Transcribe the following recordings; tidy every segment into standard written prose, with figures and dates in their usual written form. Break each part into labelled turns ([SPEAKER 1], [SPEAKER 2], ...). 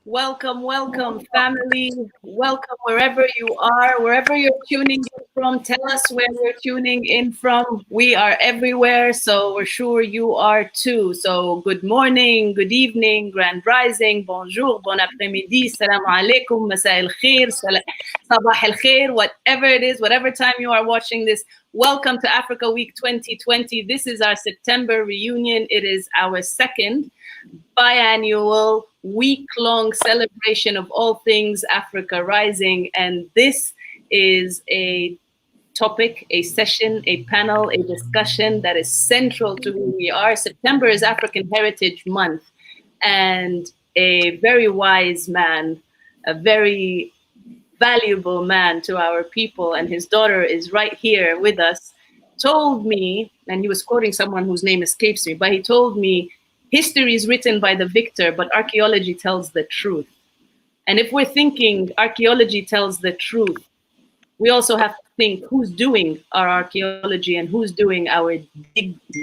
[SPEAKER 1] Welcome, welcome, family. Welcome wherever you are, wherever you're tuning in from. Tell us where you're tuning in from. We are everywhere, so we're sure you are too. So good morning, good evening, grand rising, bonjour, bon après-midi, salam alaikum, masa el khair, sabah el khair, whatever it is, whatever time you are watching this. Welcome to Africa Week 2020. This is our September reunion. It is our second biannual week-long celebration of all things Africa Rising, and this is a topic, a session, a panel, a discussion that is central to who we are. September is African Heritage Month, and a very wise man, a very valuable man to our people, and his daughter is right here with us, told me, and he was quoting someone whose name escapes me, but he told me, history is written by the victor, but archaeology tells the truth. And if we're thinking archaeology tells the truth, we also have to think who's doing our archaeology and who's doing our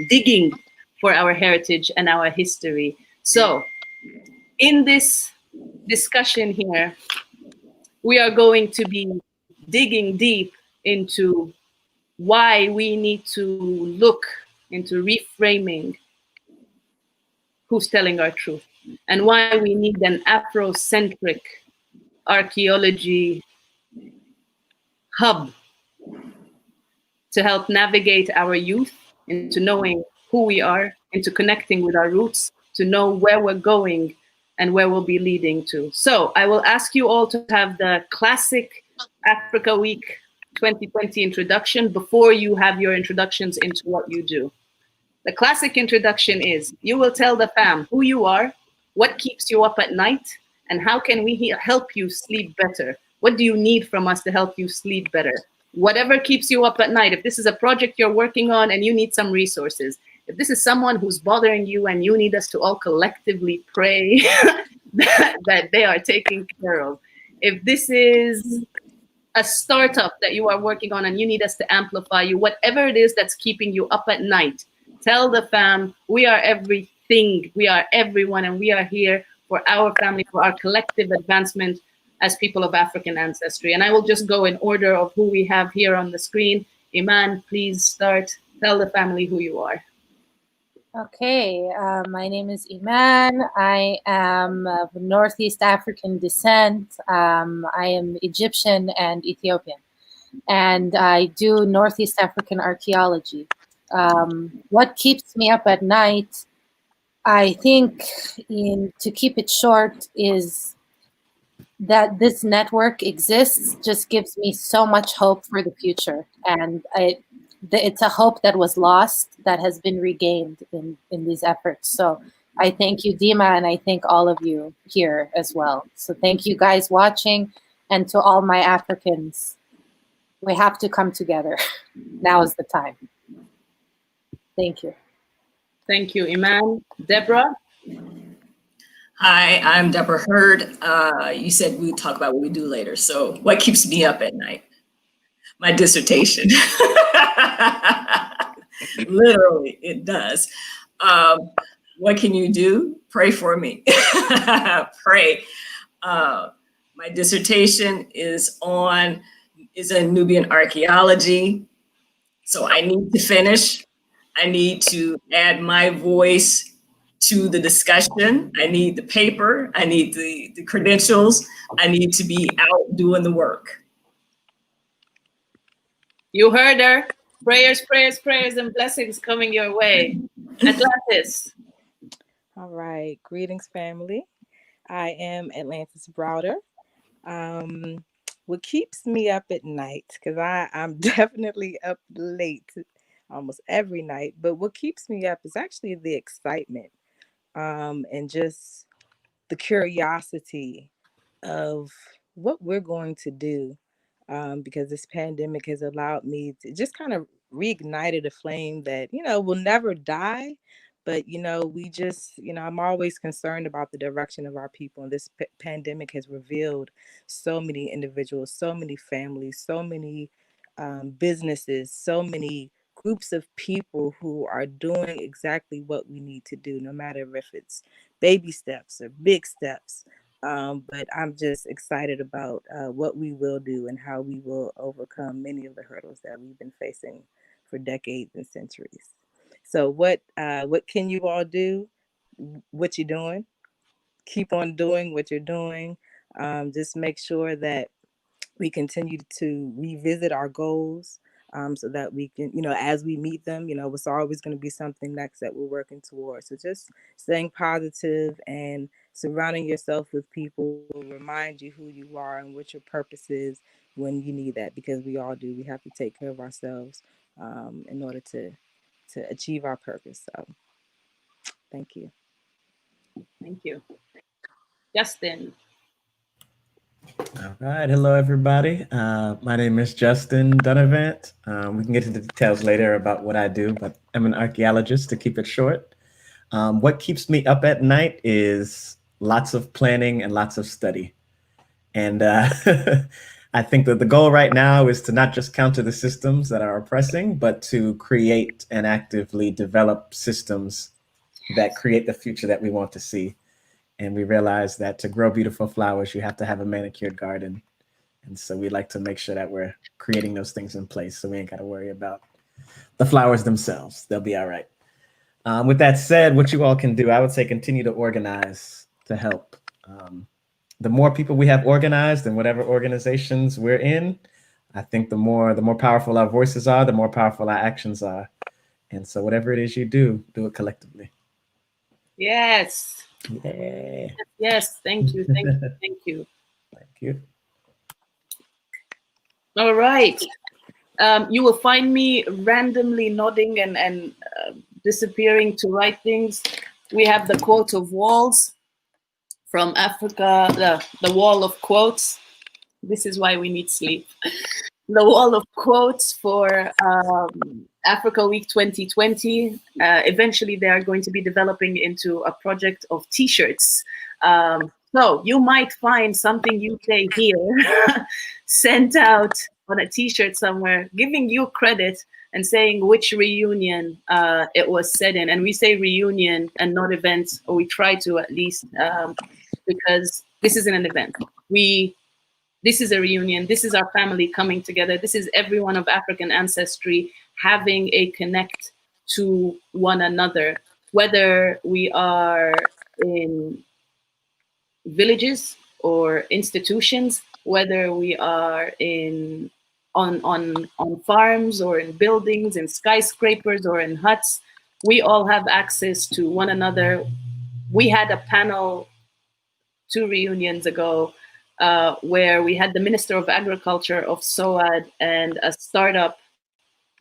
[SPEAKER 1] digging for our heritage and our history. So in this discussion here, we are going to be digging deep into why we need to look into reframing who's telling our truth, and why we need an Afrocentric archaeology hub to help navigate our youth into knowing who we are, into connecting with our roots, to know where we're going and where we'll be leading to. So I will ask you all to have the classic Africa Week 2020 introduction before you have your introductions into what you do. The classic introduction is, you will tell the fam who you are, what keeps you up at night, and how can we help you sleep better? What do you need from us to help you sleep better? Whatever keeps you up at night, if this is a project you're working on and you need some resources, if this is someone who's bothering you and you need us to all collectively pray that they are taken care of, if this is a startup that you are working on and you need us to amplify you, whatever it is that's keeping you up at night, tell the fam, we are everything, we are everyone, and we are here for our family, for our collective advancement as people of African ancestry. And I will just go in order of who we have here on the screen. Iman, please start. Tell the family who you are.
[SPEAKER 2] Okay, my name is Iman. I am of Northeast African descent. I am Egyptian and Ethiopian, and I do Northeast African archaeology. What keeps me up at night, I think, to keep it short, is that this network exists just gives me so much hope for the future. And it's a hope that was lost that has been regained in these efforts. So I thank you, Dima, and I thank all of you here as well. So thank you guys watching, and to all my Africans, we have to come together. Now is the time. Thank you.
[SPEAKER 1] Thank you, Iman. Deborah?
[SPEAKER 3] Hi, I'm Deborah Hurd. You said we'd talk about what we do later. So what keeps me up at night? My dissertation. Literally, it does. What can you do? Pray for me. Pray. My dissertation is on is in Nubian archaeology. So I need to finish. I need to add my voice to the discussion. I need the paper. I need the credentials. I need to be out doing the work.
[SPEAKER 1] You heard her. Prayers, prayers, prayers, and blessings coming your way. Atlantis.
[SPEAKER 4] All right. Greetings, family. I am Atlantis Browder. What keeps me up at night, because I'm definitely up late almost every night, but what keeps me up is actually the excitement and just the curiosity of what we're going to do, because this pandemic has allowed me to just kind of reignited a flame that, will never die. But, we just, I'm always concerned about the direction of our people. And this pandemic has revealed so many individuals, so many families, so many businesses, so many groups of people who are doing exactly what we need to do, no matter if it's baby steps or big steps. But I'm just excited about what we will do and how we will overcome many of the hurdles that we've been facing for decades and centuries. So what can you all do? What you're doing? Keep on doing what you're doing. Just make sure that we continue to revisit our goals, so that we can, as we meet them, it's always going to be something next that we're working towards. So just staying positive and surrounding yourself with people who remind you who you are and what your purpose is when you need that, because we all do. We have to take care of ourselves in order to achieve our purpose. So thank you.
[SPEAKER 1] Thank you. Justin.
[SPEAKER 5] All right. Hello, everybody. My name is Justin Dunavant. We can get into details later about what I do, but I'm an archaeologist, to keep it short. What keeps me up at night is lots of planning and lots of study. And I think that the goal right now is to not just counter the systems that are oppressing, but to create and actively develop systems that create the future that we want to see. And we realize that to grow beautiful flowers, you have to have a manicured garden. And so we like to make sure that we're creating those things in place, so we ain't got to worry about the flowers themselves. They'll be all right. With that said, what you all can do, I would say continue to organize to help. The more people we have organized in whatever organizations we're in, I think the more powerful our voices are, the more powerful our actions are. And so whatever it is you do it collectively.
[SPEAKER 1] Yes.
[SPEAKER 5] Yeah.
[SPEAKER 1] Yes. Thank you. Thank you. Thank you.
[SPEAKER 5] Thank you.
[SPEAKER 1] All right. You will find me randomly nodding and disappearing to write things. We have the quote of walls from Africa, the wall of quotes. This is why we need sleep. The wall of quotes for Africa Week 2020. Eventually, they are going to be developing into a project of T-shirts. So you might find something you say here sent out on a T-shirt somewhere, giving you credit and saying which reunion it was said in. And we say reunion and not event, or we try to at least, because this isn't an event. This is a reunion. This is our family coming together. This is everyone of African ancestry having a connect to one another, whether we are in villages or institutions, whether we are on farms or in buildings, in skyscrapers or in huts. We all have access to one another. We had a panel 2 reunions ago where we had the Minister of Agriculture of SOAD and a startup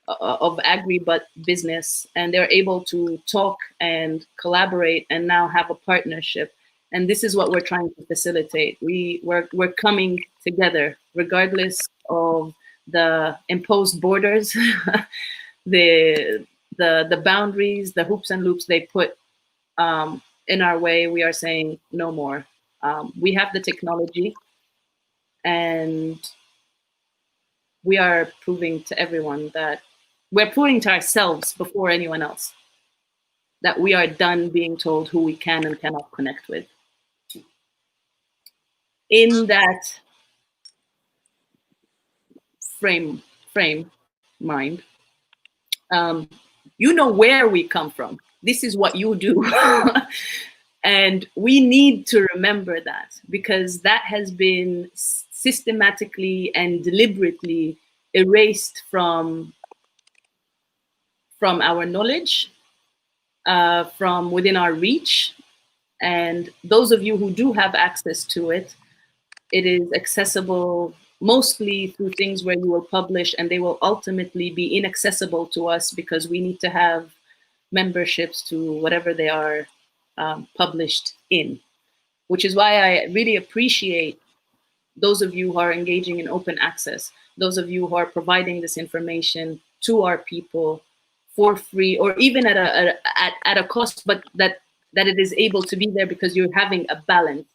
[SPEAKER 1] of agri-business, and they're able to talk and collaborate and now have a partnership. And this is what we're trying to facilitate. We're coming together, regardless of the imposed borders, the boundaries, the hoops and loops they put in our way. We are saying no more. We have the technology, and we are proving to everyone that we're proving to ourselves before anyone else that we are done being told who we can and cannot connect with. In that frame mind, you know where we come from. This is what you do. And we need to remember that, because that has been systematically and deliberately erased from our knowledge, from within our reach. And those of you who do have access to it, it is accessible mostly through things where you will publish, and they will ultimately be inaccessible to us because we need to have memberships to whatever they are published in, which is why I really appreciate those of you who are engaging in open access, those of you who are providing this information to our people for free, or even at a cost, but that it is able to be there because you're having a balance.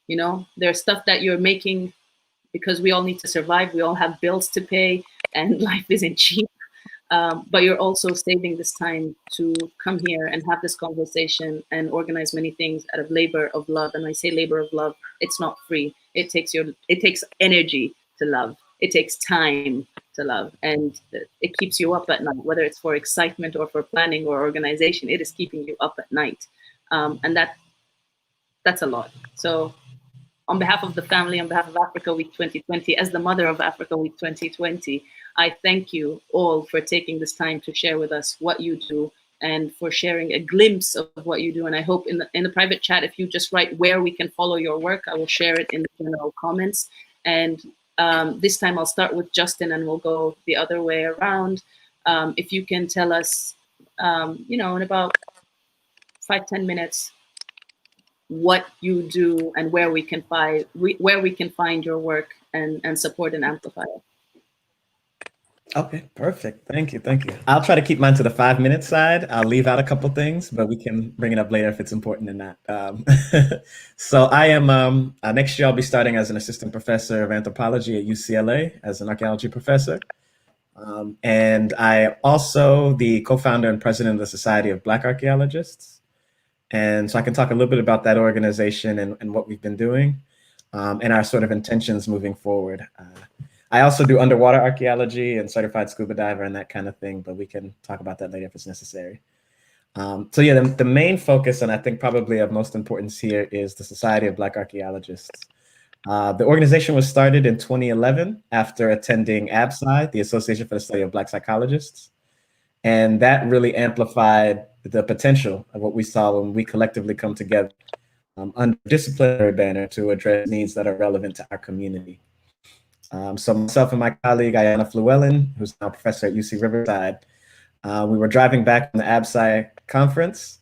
[SPEAKER 1] You know, there's stuff that you're making because we all need to survive. We all have bills to pay and life isn't cheap. But you're also saving this time to come here and have this conversation and organize many things out of labor of love. And I say labor of love, it's not free. It takes energy to love. It takes time to love. And it keeps you up at night, whether it's for excitement or for planning or organization, it is keeping you up at night. And that's a lot. So on behalf of the family, on behalf of Africa Week 2020, as the mother of Africa Week 2020, I thank you all for taking this time to share with us what you do and for sharing a glimpse of what you do. And I hope in the private chat, if you just write where we can follow your work, I will share it in the general comments. And this time I'll start with Justin and we'll go the other way around. If you can tell us, in about 5-10 minutes, what you do and where we can find your work and support and amplify it.
[SPEAKER 5] Okay, perfect. Thank you. I'll try to keep mine to the 5-minute side. I'll leave out a couple things, but we can bring it up later if it's important or not. So I am, next year I'll be starting as an assistant professor of anthropology at UCLA as an archaeology professor. And I also the co-founder and president of the Society of Black Archaeologists. And so I can talk a little bit about that organization and what we've been doing and our sort of intentions moving forward. I also do underwater archaeology and certified scuba diver and that kind of thing, but we can talk about that later if it's necessary. So yeah, the main focus, and I think probably of most importance here, is the Society of Black Archaeologists. The organization was started in 2011 after attending ABSCI, the Association for the Study of Black Psychologists. And that really amplified the potential of what we saw when we collectively come together under a disciplinary banner to address needs that are relevant to our community. So myself and my colleague, Ayana Flewellen, who's now a professor at UC Riverside, we were driving back from the ABSCI conference,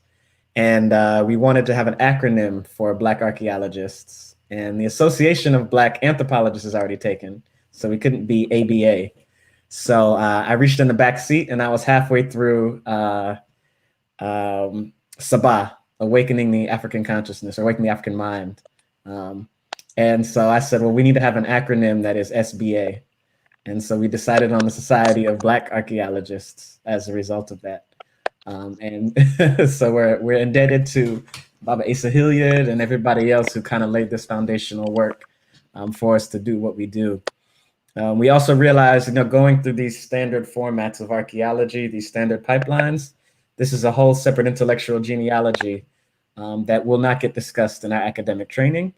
[SPEAKER 5] and we wanted to have an acronym for Black archaeologists. And the Association of Black Anthropologists is already taken, so we couldn't be ABA. So I reached in the back seat, and I was halfway through Sabah, Awakening the African Consciousness, or Awakening the African Mind. And so I said, well, we need to have an acronym that is SBA. And so we decided on the Society of Black Archaeologists as a result of that. And so we're indebted to Baba Asa Hilliard and everybody else who kind of laid this foundational work for us to do what we do. We also realized, going through these standard formats of archaeology, these standard pipelines, this is a whole separate intellectual genealogy that will not get discussed in our academic training.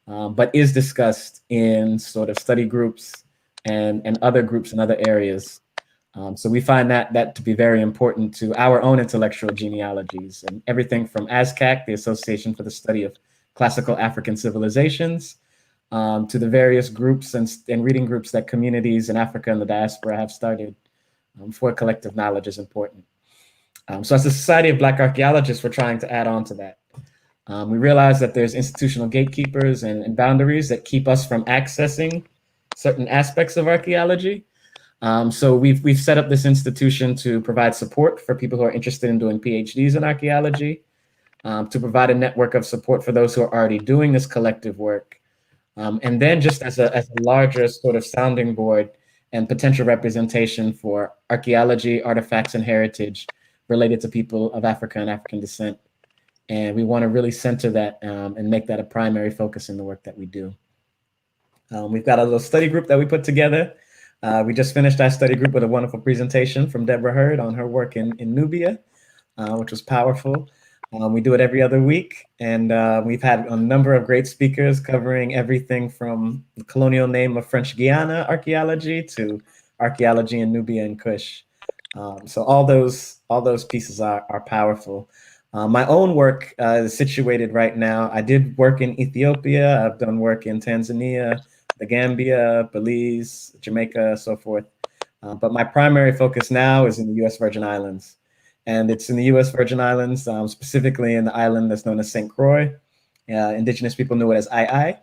[SPEAKER 5] But is discussed in sort of study groups and other groups in other areas. So we find that to be very important to our own intellectual genealogies, and everything from ASCAC, the Association for the Study of Classical African Civilizations, to the various groups and reading groups that communities in Africa and the diaspora have started for collective knowledge is important. So as the Society of Black Archaeologists, we're trying to add on to that. We realize that there's institutional gatekeepers and boundaries that keep us from accessing certain aspects of archaeology. So we've set up this institution to provide support for people who are interested in doing PhDs in archaeology, to provide a network of support for those who are already doing this collective work. And then just as a larger sort of sounding board and potential representation for archaeology, artifacts, and heritage related to people of Africa and African descent. And we want to really center that and make that a primary focus in the work that we do. We've got a little study group that we put together We just finished our study group with a wonderful presentation from Deborah Hurd on her work in Nubia, which was powerful. We do it every other week, and we've had a number of great speakers covering everything from the colonial name of French Guiana archaeology to archaeology in Nubia and Kush. So all those pieces are powerful. My own work is situated right now. I did work in Ethiopia. I've done work in Tanzania, the Gambia, Belize, Jamaica, so forth. But my primary focus now is in the U.S. Virgin Islands. And it's in the U.S. Virgin Islands, specifically in the island that's known as St. Croix. Indigenous people knew it as II,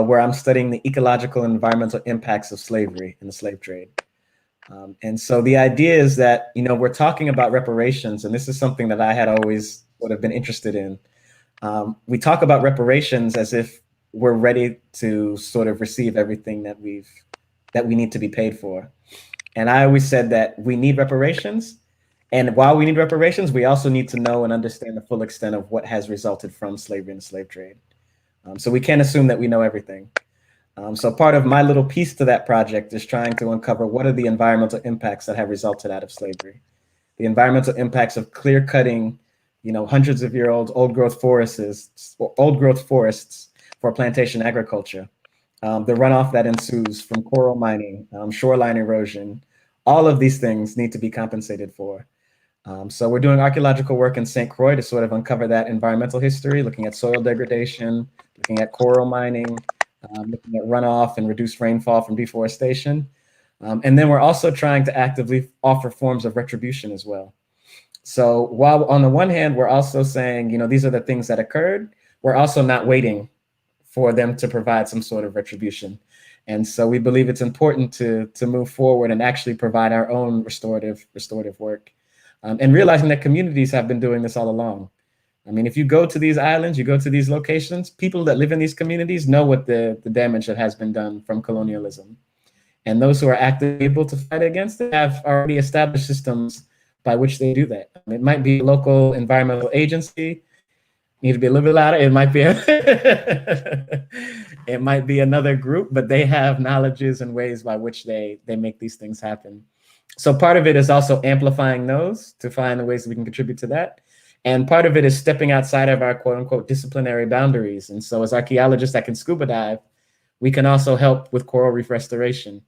[SPEAKER 5] where I'm studying the ecological and environmental impacts of slavery and the slave trade. And so the idea is that, we're talking about reparations, and this is something that I had always sort of been interested in. We talk about reparations as if we're ready to sort of receive everything that we need to be paid for. And I always said that we need reparations. And while we need reparations, we also need to know and understand the full extent of what has resulted from slavery and the slave trade. So we can't assume that we know everything. So part of my little piece to that project is trying to uncover what are the environmental impacts that have resulted out of slavery. The environmental impacts of clear cutting, hundreds of year old old growth forests for plantation agriculture. The runoff that ensues from coral mining, shoreline erosion, all of these things need to be compensated for. So we're doing archaeological work in St. Croix to sort of uncover that environmental history, looking at soil degradation, looking at coral mining, looking at runoff and reduced rainfall from deforestation. And then we're also trying to actively offer forms of retribution as well. So while on the one hand, we're also saying, these are the things that occurred, we're also not waiting for them to provide some sort of retribution. And so we believe it's important to move forward and actually provide our own restorative work. And realizing that communities have been doing this all along. I mean, if you go to these islands, you go to these locations, people that live in these communities know what the damage that has been done from colonialism. And those who are actively able to fight against it have already established systems by which they do that. It might be a local environmental agency, need to be a little bit louder. It might be it might be another group, but they have knowledges and ways by which they make these things happen. So part of it is also amplifying those to find the ways that we can contribute to that. And part of it is stepping outside of our quote unquote disciplinary boundaries. And so as archaeologists that can scuba dive, we can also help with coral reef restoration.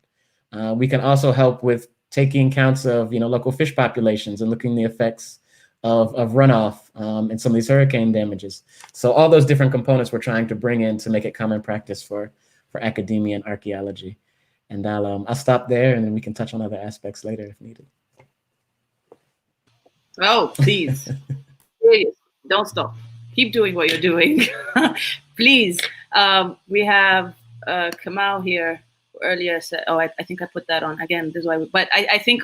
[SPEAKER 5] We can also help with taking counts of local fish populations and looking at the effects of runoff and some of these hurricane damages. So all those different components we're trying to bring in to make it common practice for academia and archaeology. And I'll stop there, and then we can touch on other aspects later if needed.
[SPEAKER 1] Oh, please. Please, don't stop. Keep doing what you're doing. Please. We have Kamal here earlier said, I think I put that on again. This is why, but I think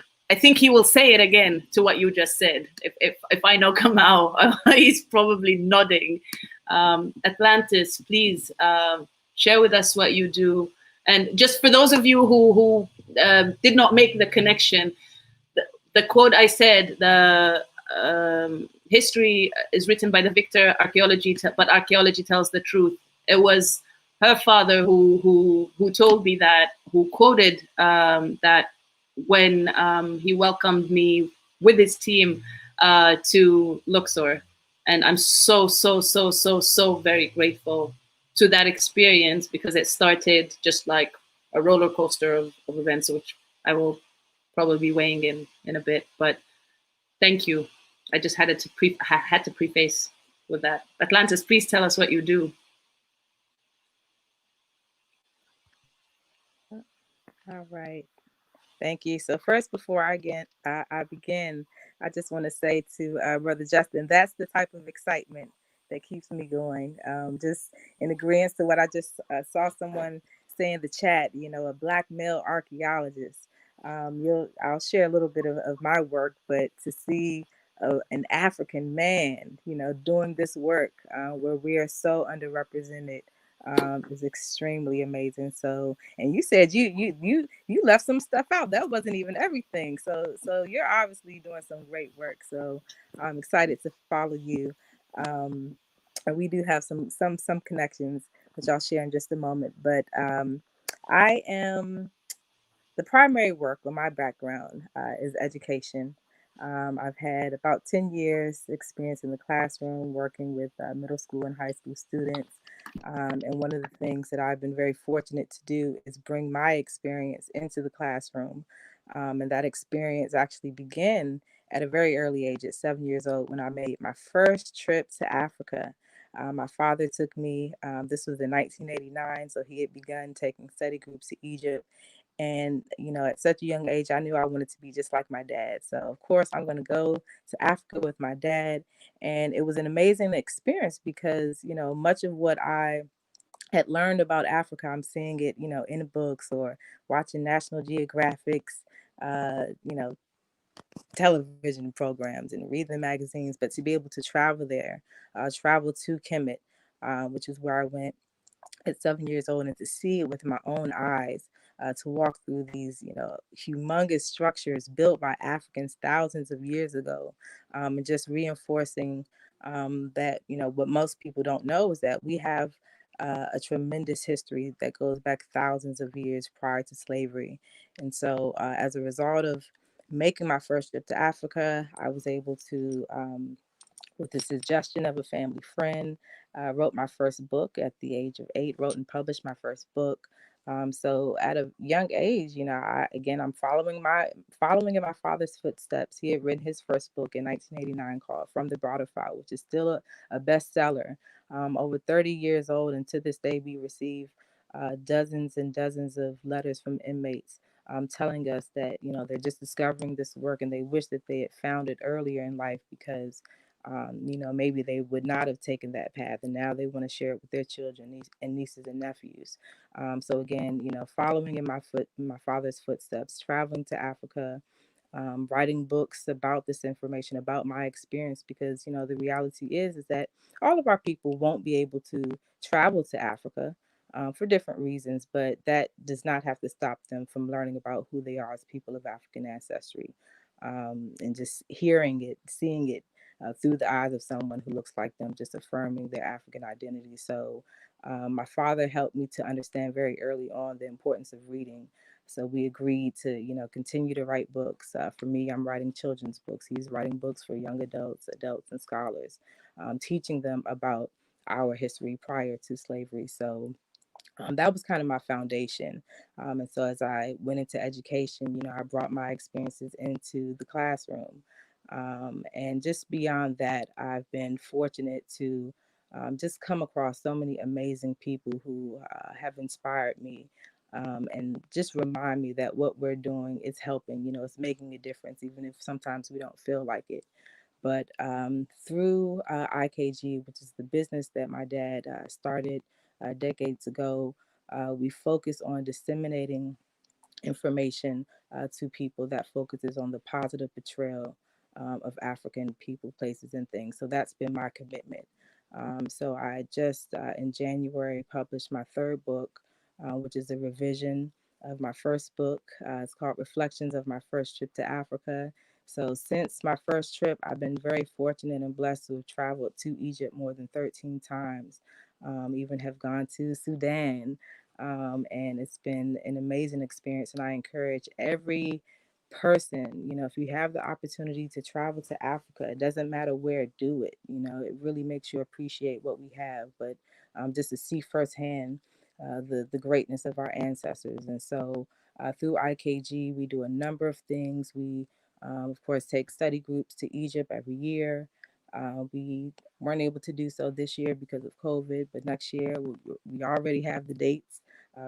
[SPEAKER 1] he will say it again to what you just said. If I know Kamal, he's probably nodding. Atlantis, please share with us what you do. And just for those of you who did not make the connection, the quote I said, the history is written by the victor, but archaeology tells the truth. It was her father who told me that, who quoted that when he welcomed me with his team to Luxor. And I'm so very grateful to that experience, because it started just like a roller coaster of events, which I will probably be weighing in a bit. But thank you. I just had to preface with that. Atlantis, please tell us what you do.
[SPEAKER 4] All right. Thank you. So first, before I begin, I just want to say to Brother Justin, that's the type of excitement that keeps me going. Just in agreement to what I just saw someone say in the chat, a Black male archaeologist. I'll share a little bit of my work, but to see an African man, doing this work where we are so underrepresented is extremely amazing. So, and you said you left some stuff out that wasn't even everything. So you're obviously doing some great work. So I'm excited to follow you. And we do have some connections, which I'll share in just a moment. But I am the primary work or my background is education. I've had about 10 years experience in the classroom working with middle school and high school students. And one of the things that I've been very fortunate to do is bring my experience into the classroom. And that experience actually began at a very early age, at 7 years old, when I made my first trip to Africa. My father took me, this was in 1989, so he had begun taking study groups to Egypt. And, at such a young age, I knew I wanted to be just like my dad. So, of course, I'm going to go to Africa with my dad. And it was an amazing experience because, much of what I had learned about Africa, I'm seeing it, in the books or watching National Geographic's, television programs and read the magazines. But to be able to travel there, travel to Kemet, which is where I went at 7 years old, and to see it with my own eyes, to walk through these, humongous structures built by Africans thousands of years ago, and just reinforcing that, what most people don't know is that we have a tremendous history that goes back thousands of years prior to slavery. And so, as a result of making my first trip to Africa, I was able to with the suggestion of a family friend. I wrote my first book at the age of 8, wrote and published my first book. So at a young age, I'm following in my father's footsteps. He had written his first book in 1989 called From the Broader File, which is still a bestseller. Over 30 years old, and to this day, we receive dozens and dozens of letters from inmates telling us that they're just discovering this work and they wish that they had found it earlier in life because maybe they would not have taken that path, and now they want to share it with their children and nieces and nephews. So again, following in my father's footsteps, traveling to Africa, writing books about this information, about my experience, because the reality is that all of our people won't be able to travel to Africa. For different reasons, but that does not have to stop them from learning about who they are as people of African ancestry, and just hearing it, seeing it through the eyes of someone who looks like them, just affirming their African identity. So, my father helped me to understand very early on the importance of reading. So we agreed to, continue to write books. For me, I'm writing children's books. He's writing books for young adults, and scholars, teaching them about our history prior to slavery. So that was kind of my foundation. And so as I went into education, I brought my experiences into the classroom. And just beyond that, I've been fortunate to just come across so many amazing people who have inspired me. And just remind me that what we're doing is helping, it's making a difference, even if sometimes we don't feel like it. But through IKG, which is the business that my dad started decades ago, we focus on disseminating information to people that focuses on the positive portrayal of African people, places, and things. So that's been my commitment. So I just in January published my third book, which is a revision of my first book. It's called Reflections of My First Trip to Africa. So since my first trip, I've been very fortunate and blessed to have traveled to Egypt more than 13 times, even have gone to Sudan, and it's been an amazing experience. And I encourage every person, if you have the opportunity to travel to Africa, it doesn't matter where, do it. It really makes you appreciate what we have, but just to see firsthand the greatness of our ancestors. And so through IKG, we do a number of things. We, of course, take study groups to Egypt every year. We weren't able to do so this year because of COVID, but next year we already have the dates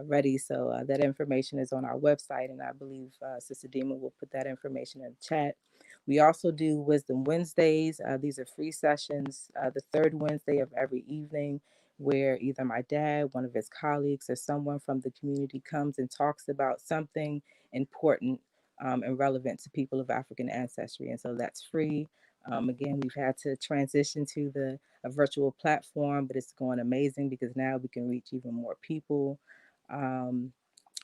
[SPEAKER 4] ready. So that information is on our website, and I believe Sister Dima will put that information in the chat. We also do Wisdom Wednesdays. These are free sessions, the third Wednesday of every evening, where either my dad, one of his colleagues, or someone from the community comes and talks about something important and relevant to people of African ancestry. And so that's free. Again, we've had to transition to a virtual platform, but it's going amazing because now we can reach even more people. Um,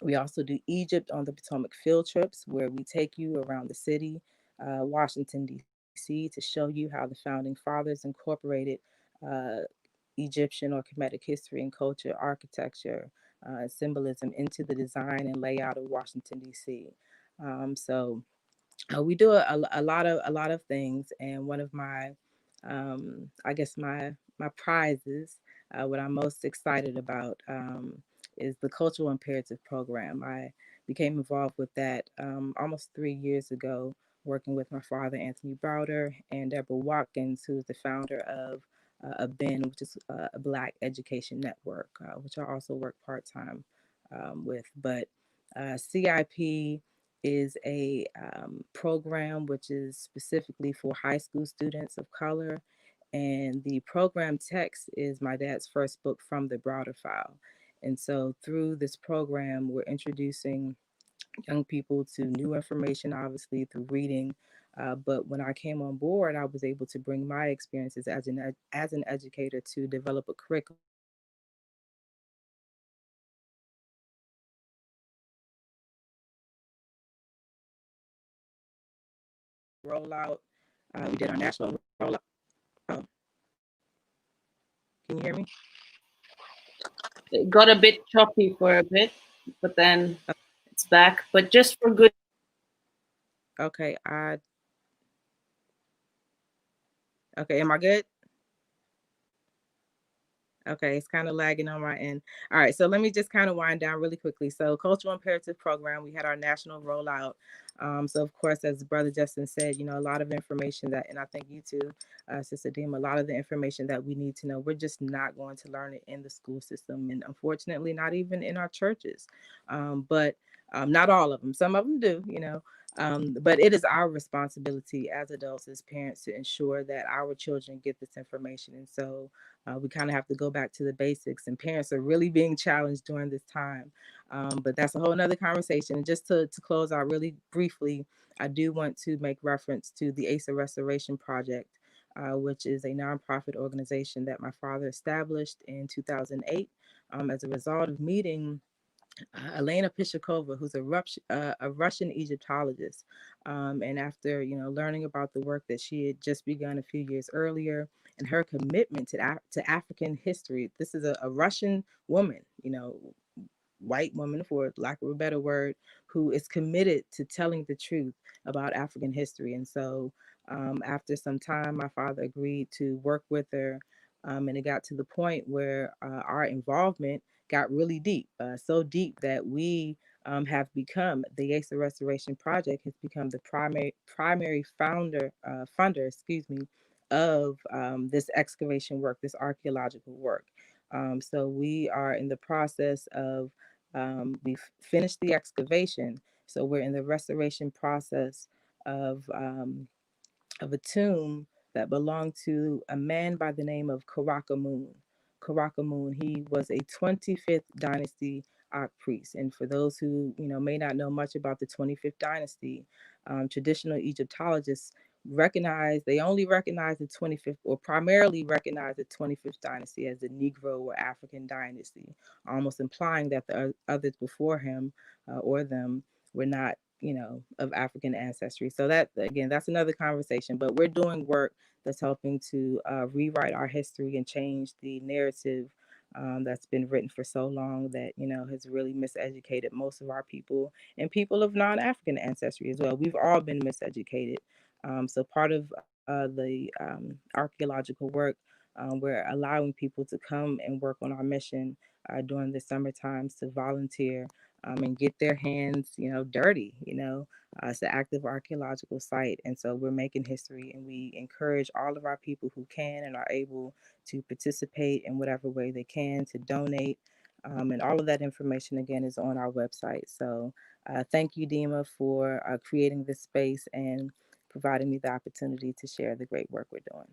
[SPEAKER 4] we also do Egypt on the Potomac field trips, where we take you around the city, Washington, D.C., to show you how the founding fathers incorporated uh, Egyptian or Kemetic history and culture, architecture, symbolism into the design and layout of Washington, D.C. So we do a lot of things, and one of my I guess my prizes, what I'm most excited about, is the Cultural Imperative Program. I became involved with that almost 3 years ago, working with my father, Anthony Browder, and Deborah Watkins, who's the founder of BEN, which is a Black Education Network, which I also work part-time with. But CIP is a program which is specifically for high school students of color. And the program text is my dad's first book, From the Browder File. And so through this program, we're introducing young people to new information, obviously through reading. But when I came on board, I was able to bring my experiences as an educator to develop a curriculum rollout. We did our national rollout. Oh, can you hear me?
[SPEAKER 1] It got a bit choppy for a bit, but then it's back. But just for good.
[SPEAKER 4] Okay, okay, am I good? Okay, it's kind of lagging on my end. All right, so let me just kind of wind down really quickly. So Cultural Imperative Program, we had our national rollout. So of course, as Brother Justin said, a lot of information that, and I think you too, Sister Deem, a lot of the information that we need to know, we're just not going to learn it in the school system, and unfortunately, not even in our churches. But not all of them. Some of them do, but it is our responsibility as adults, as parents, to ensure that our children get this information. And so we kind of have to go back to the basics, and parents are really being challenged during this time. But that's a whole nother conversation. And just to close out really briefly, I do want to make reference to the Asa Restoration Project, which is a nonprofit organization that my father established in 2008 as a result of meeting Elena Pishakova, who's a Russian Egyptologist. And after, learning about the work that she had just begun a few years earlier and her commitment to African history, this is a Russian woman, white woman, for lack of a better word, who is committed to telling the truth about African history. And so after some time, my father agreed to work with her. And it got to the point where our involvement got really deep, so deep that we have become, the Asa Restoration Project has become the primary funder, of this excavation work, this archaeological work. So we are in the process of, we've finished the excavation, so we're in the restoration process of a tomb that belonged to a man by the name of Karakamoon. Karakamoon, he was a 25th dynasty priest. And for those who may not know much about the 25th dynasty, traditional Egyptologists only recognize the 25th, or primarily recognize the 25th dynasty as the Negro or African dynasty, almost implying that the others before him or them were not of African ancestry. So that, again, that's another conversation, but we're doing work that's helping to rewrite our history and change the narrative that's been written for so long that, has really miseducated most of our people and people of non-African ancestry as well. We've all been miseducated. So part of the archaeological work, we're allowing people to come and work on our mission during the summer times, to volunteer and get their hands, dirty. It's an active archaeological site. And so we're making history, and we encourage all of our people who can and are able to participate in whatever way they can, to donate. And all of that information, again, is on our website. So thank you, Dima, for creating this space and providing me the opportunity to share the great work we're doing.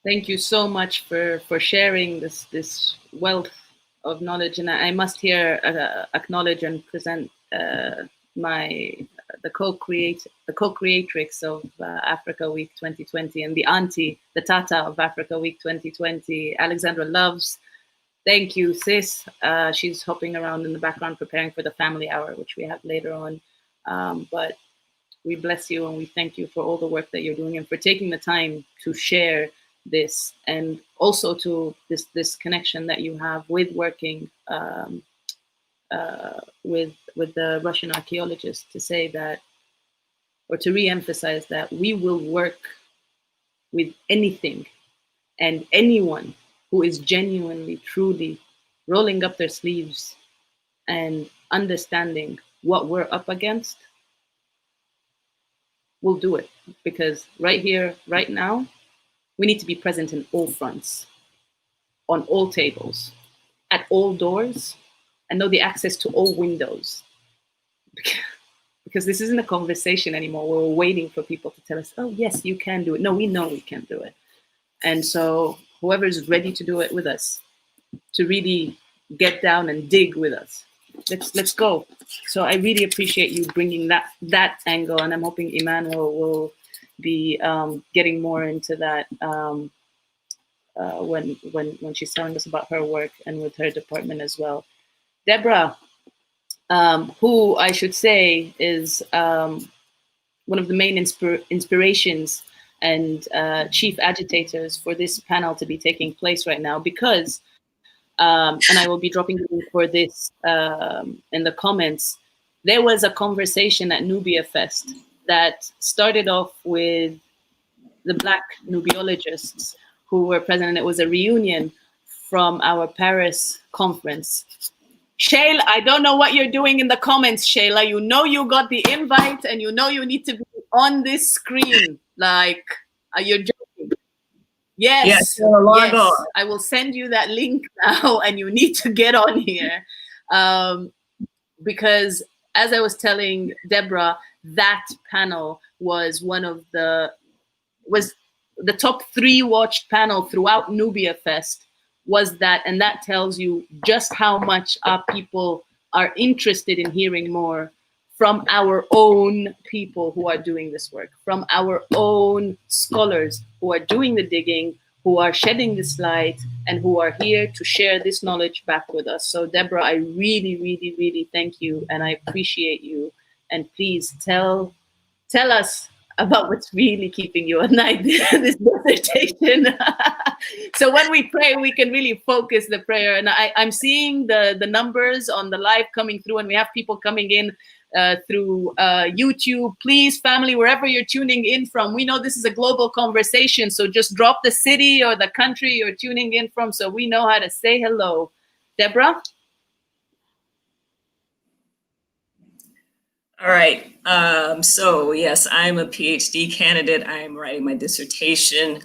[SPEAKER 1] Thank you so much for sharing this wealth of knowledge, and I must here acknowledge and present the co-creatrix of Africa Week 2020, and the auntie, the Tata of Africa Week 2020, Alexandra Loves. Thank you, sis. She's hopping around in the background preparing for the family hour, which we have later on. But we bless you and we thank you for all the work that you're doing and for taking the time to share this, and also to this connection that you have with working with the Russian archaeologists, to say that, or to re-emphasize that we will work with anything and anyone who is genuinely, truly rolling up their sleeves and understanding what we're up against. We'll do it, because right here, right now, we need to be present in all fronts, on all tables, at all doors, and know the access to all windows. Because this isn't a conversation anymore. We're waiting for people to tell us, oh, yes, you can do it. No, we know we can do it. And so whoever's ready to do it with us, to really get down and dig with us, let's go. So I really appreciate you bringing that angle, and I'm hoping Emmanuel will be getting more into that when she's telling us about her work and with her department as well. Deborah, who I should say is one of the main inspirations and chief agitators for this panel to be taking place right now, because, and I will be dropping the link for this in the comments, there was a conversation at Nubia Fest that started off with the Black Nubiologists who were present, and it was a reunion from our Paris conference. Shayla, I don't know what you're doing in the comments, Shayla. You know you got the invite, and you know you need to be on this screen. Like, you're joking. Yes,
[SPEAKER 3] yes, yes.
[SPEAKER 1] I will send you that link now, and you need to get on here. Because as I was telling Deborah, that panel was the top 3 watched panel throughout Nubia Fest. Was that, and that tells you just how much our people are interested in hearing more from our own people who are doing this work, from our own scholars who are doing the digging, who are shedding this light, and who are here to share this knowledge back with us. So Deborah, I really, really, really thank you, and I appreciate you. And please tell us about what's really keeping you at night, this dissertation. So when we pray, we can really focus the prayer. And I'm seeing the numbers on the live coming through, and we have people coming in through YouTube. Please, family, wherever you're tuning in from, we know this is a global conversation, so just drop the city or the country you're tuning in from so we know how to say hello. Deborah?
[SPEAKER 3] All right. So yes, I'm a PhD candidate. I'm writing my dissertation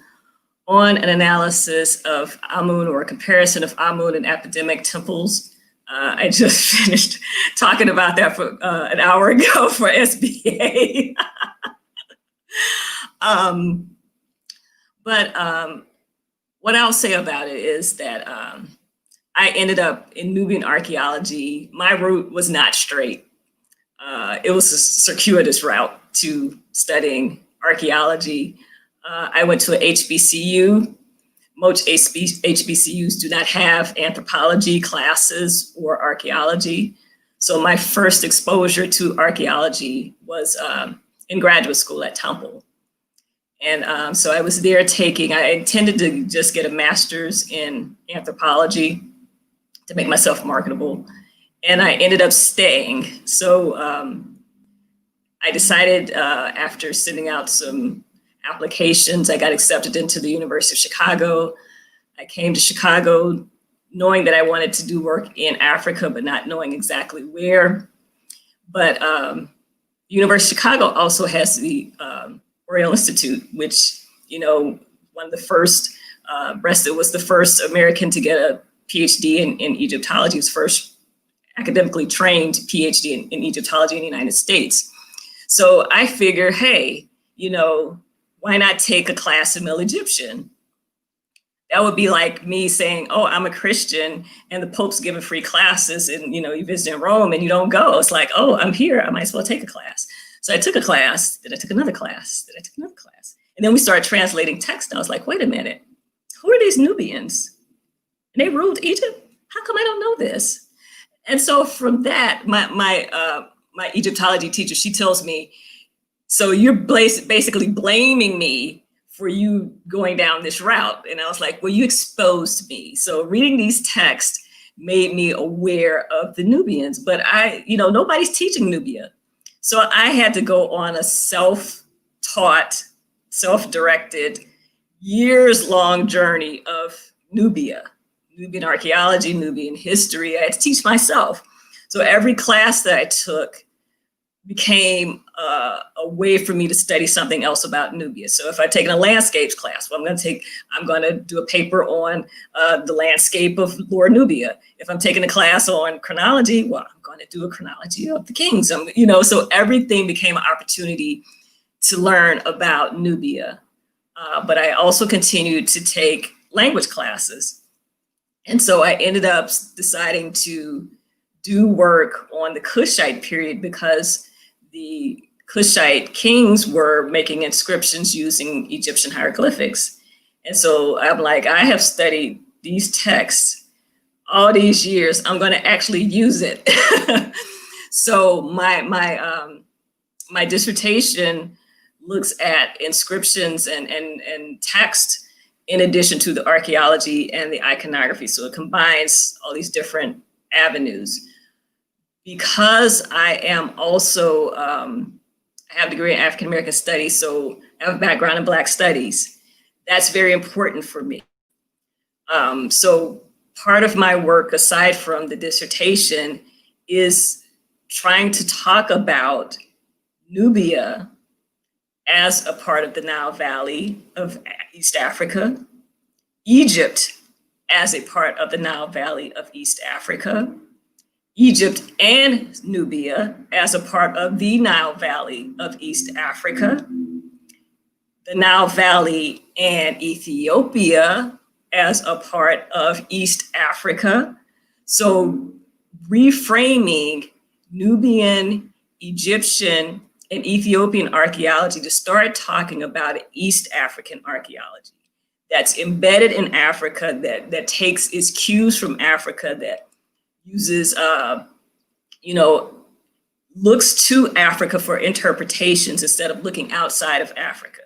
[SPEAKER 3] on an analysis of Amun, or a comparison of Amun and epidemic temples. I just finished talking about that for an hour ago for SBA. But what I'll say about it is that I ended up in Nubian archaeology. My route was not straight. It was a circuitous route to studying archaeology. I went to an HBCU. Most HBCUs do not have anthropology classes or archaeology. So my first exposure to archaeology was in graduate school at Temple. And so I was there I intended to just get a master's in anthropology to make myself marketable. And I ended up staying. So I decided after sending out some applications, I got accepted into the University of Chicago. I came to Chicago knowing that I wanted to do work in Africa, but not knowing exactly where. But University of Chicago also has the Royal Institute, which, you know, one of the first, Bresta was the first American to get a PhD in Egyptology. He was first academically trained PhD in Egyptology in the United States. So I figure, hey, you know, why not take a class in Middle Egyptian? That would be like me saying, oh, I'm a Christian and the Pope's giving free classes and, you know, you visit in Rome and you don't go. It's like, oh, I'm here, I might as well take a class. So I took a class, then I took another class, then I took another class. And then we started translating text. And I was like, wait a minute, who are these Nubians? And they ruled Egypt? How come I don't know this? And so from that, my Egyptology teacher, she tells me, so you're basically blaming me for you going down this route. And I was like, well, you exposed me. So reading these texts made me aware of the Nubians, but nobody's teaching Nubia. So I had to go on a self-taught, self-directed, years-long journey of Nubia, Nubian archaeology, Nubian history. I had to teach myself. So every class that I took became a way for me to study something else about Nubia. So if I've taken a landscapes class, well, I'm going to do a paper on the landscape of Lower Nubia. If I'm taking a class on chronology, well, I'm going to do a chronology of the kings. So everything became an opportunity to learn about Nubia. But I also continued to take language classes. And so I ended up deciding to do work on the Kushite period because the Kushite kings were making inscriptions using Egyptian hieroglyphics. And so I'm like, I have studied these texts all these years. I'm going to actually use it. So my dissertation looks at inscriptions and text in addition to the archaeology and the iconography. So it combines all these different avenues. Because I am also, I have a degree in African American studies, so I have a background in Black studies. That's very important for me. So part of my work, aside from the dissertation, is trying to talk about Nubia as a part of the Nile Valley of East Africa, Egypt as a part of the Nile Valley of East Africa, Egypt and Nubia as a part of the Nile Valley of East Africa, the Nile Valley and Ethiopia as a part of East Africa. So reframing Nubian, Egyptian, and Ethiopian archaeology to start talking about East African archaeology that's embedded in Africa, that takes its cues from Africa, that uses, looks to Africa for interpretations instead of looking outside of Africa.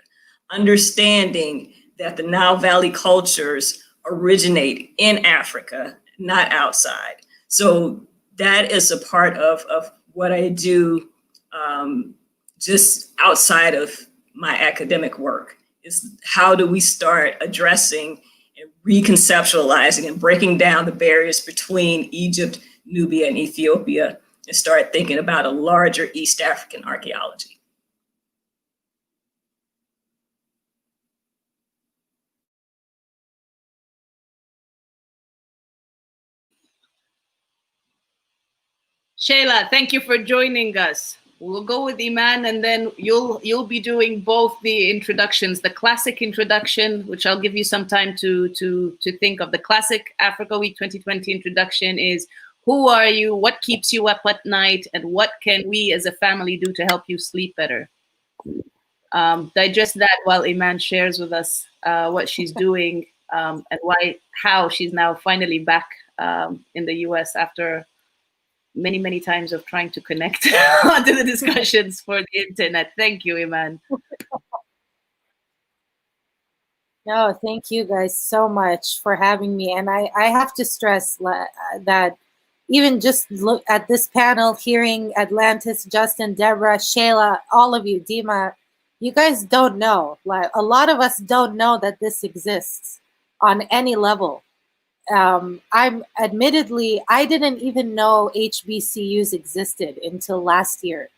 [SPEAKER 3] Understanding that the Nile Valley cultures originate in Africa, not outside. So that is a part of what I do just outside of my academic work, is how do we start addressing and reconceptualizing and breaking down the barriers between Egypt, Nubia, and Ethiopia, and start thinking about a larger East African archaeology.
[SPEAKER 1] Shayla, thank you for joining us. We'll go with Iman, and then you'll be doing both the introductions, the classic introduction, which I'll give you some time to think of. The classic Africa Week 2020 introduction is, who are you? What keeps you up at night? And what can we as a family do to help you sleep better? Digest that while Iman shares with us what she's doing and how she's now finally back in the US after many times of trying to connect to the discussions for the internet. Thank you, Iman.
[SPEAKER 2] No, thank you guys so much for having me. And I have to stress that even just look at this panel, hearing Atlantis, Justin, Deborah, Shayla, all of you, Dima, you guys don't know. Like, a lot of us don't know that this exists on any level. I didn't even know HBCUs existed until last year.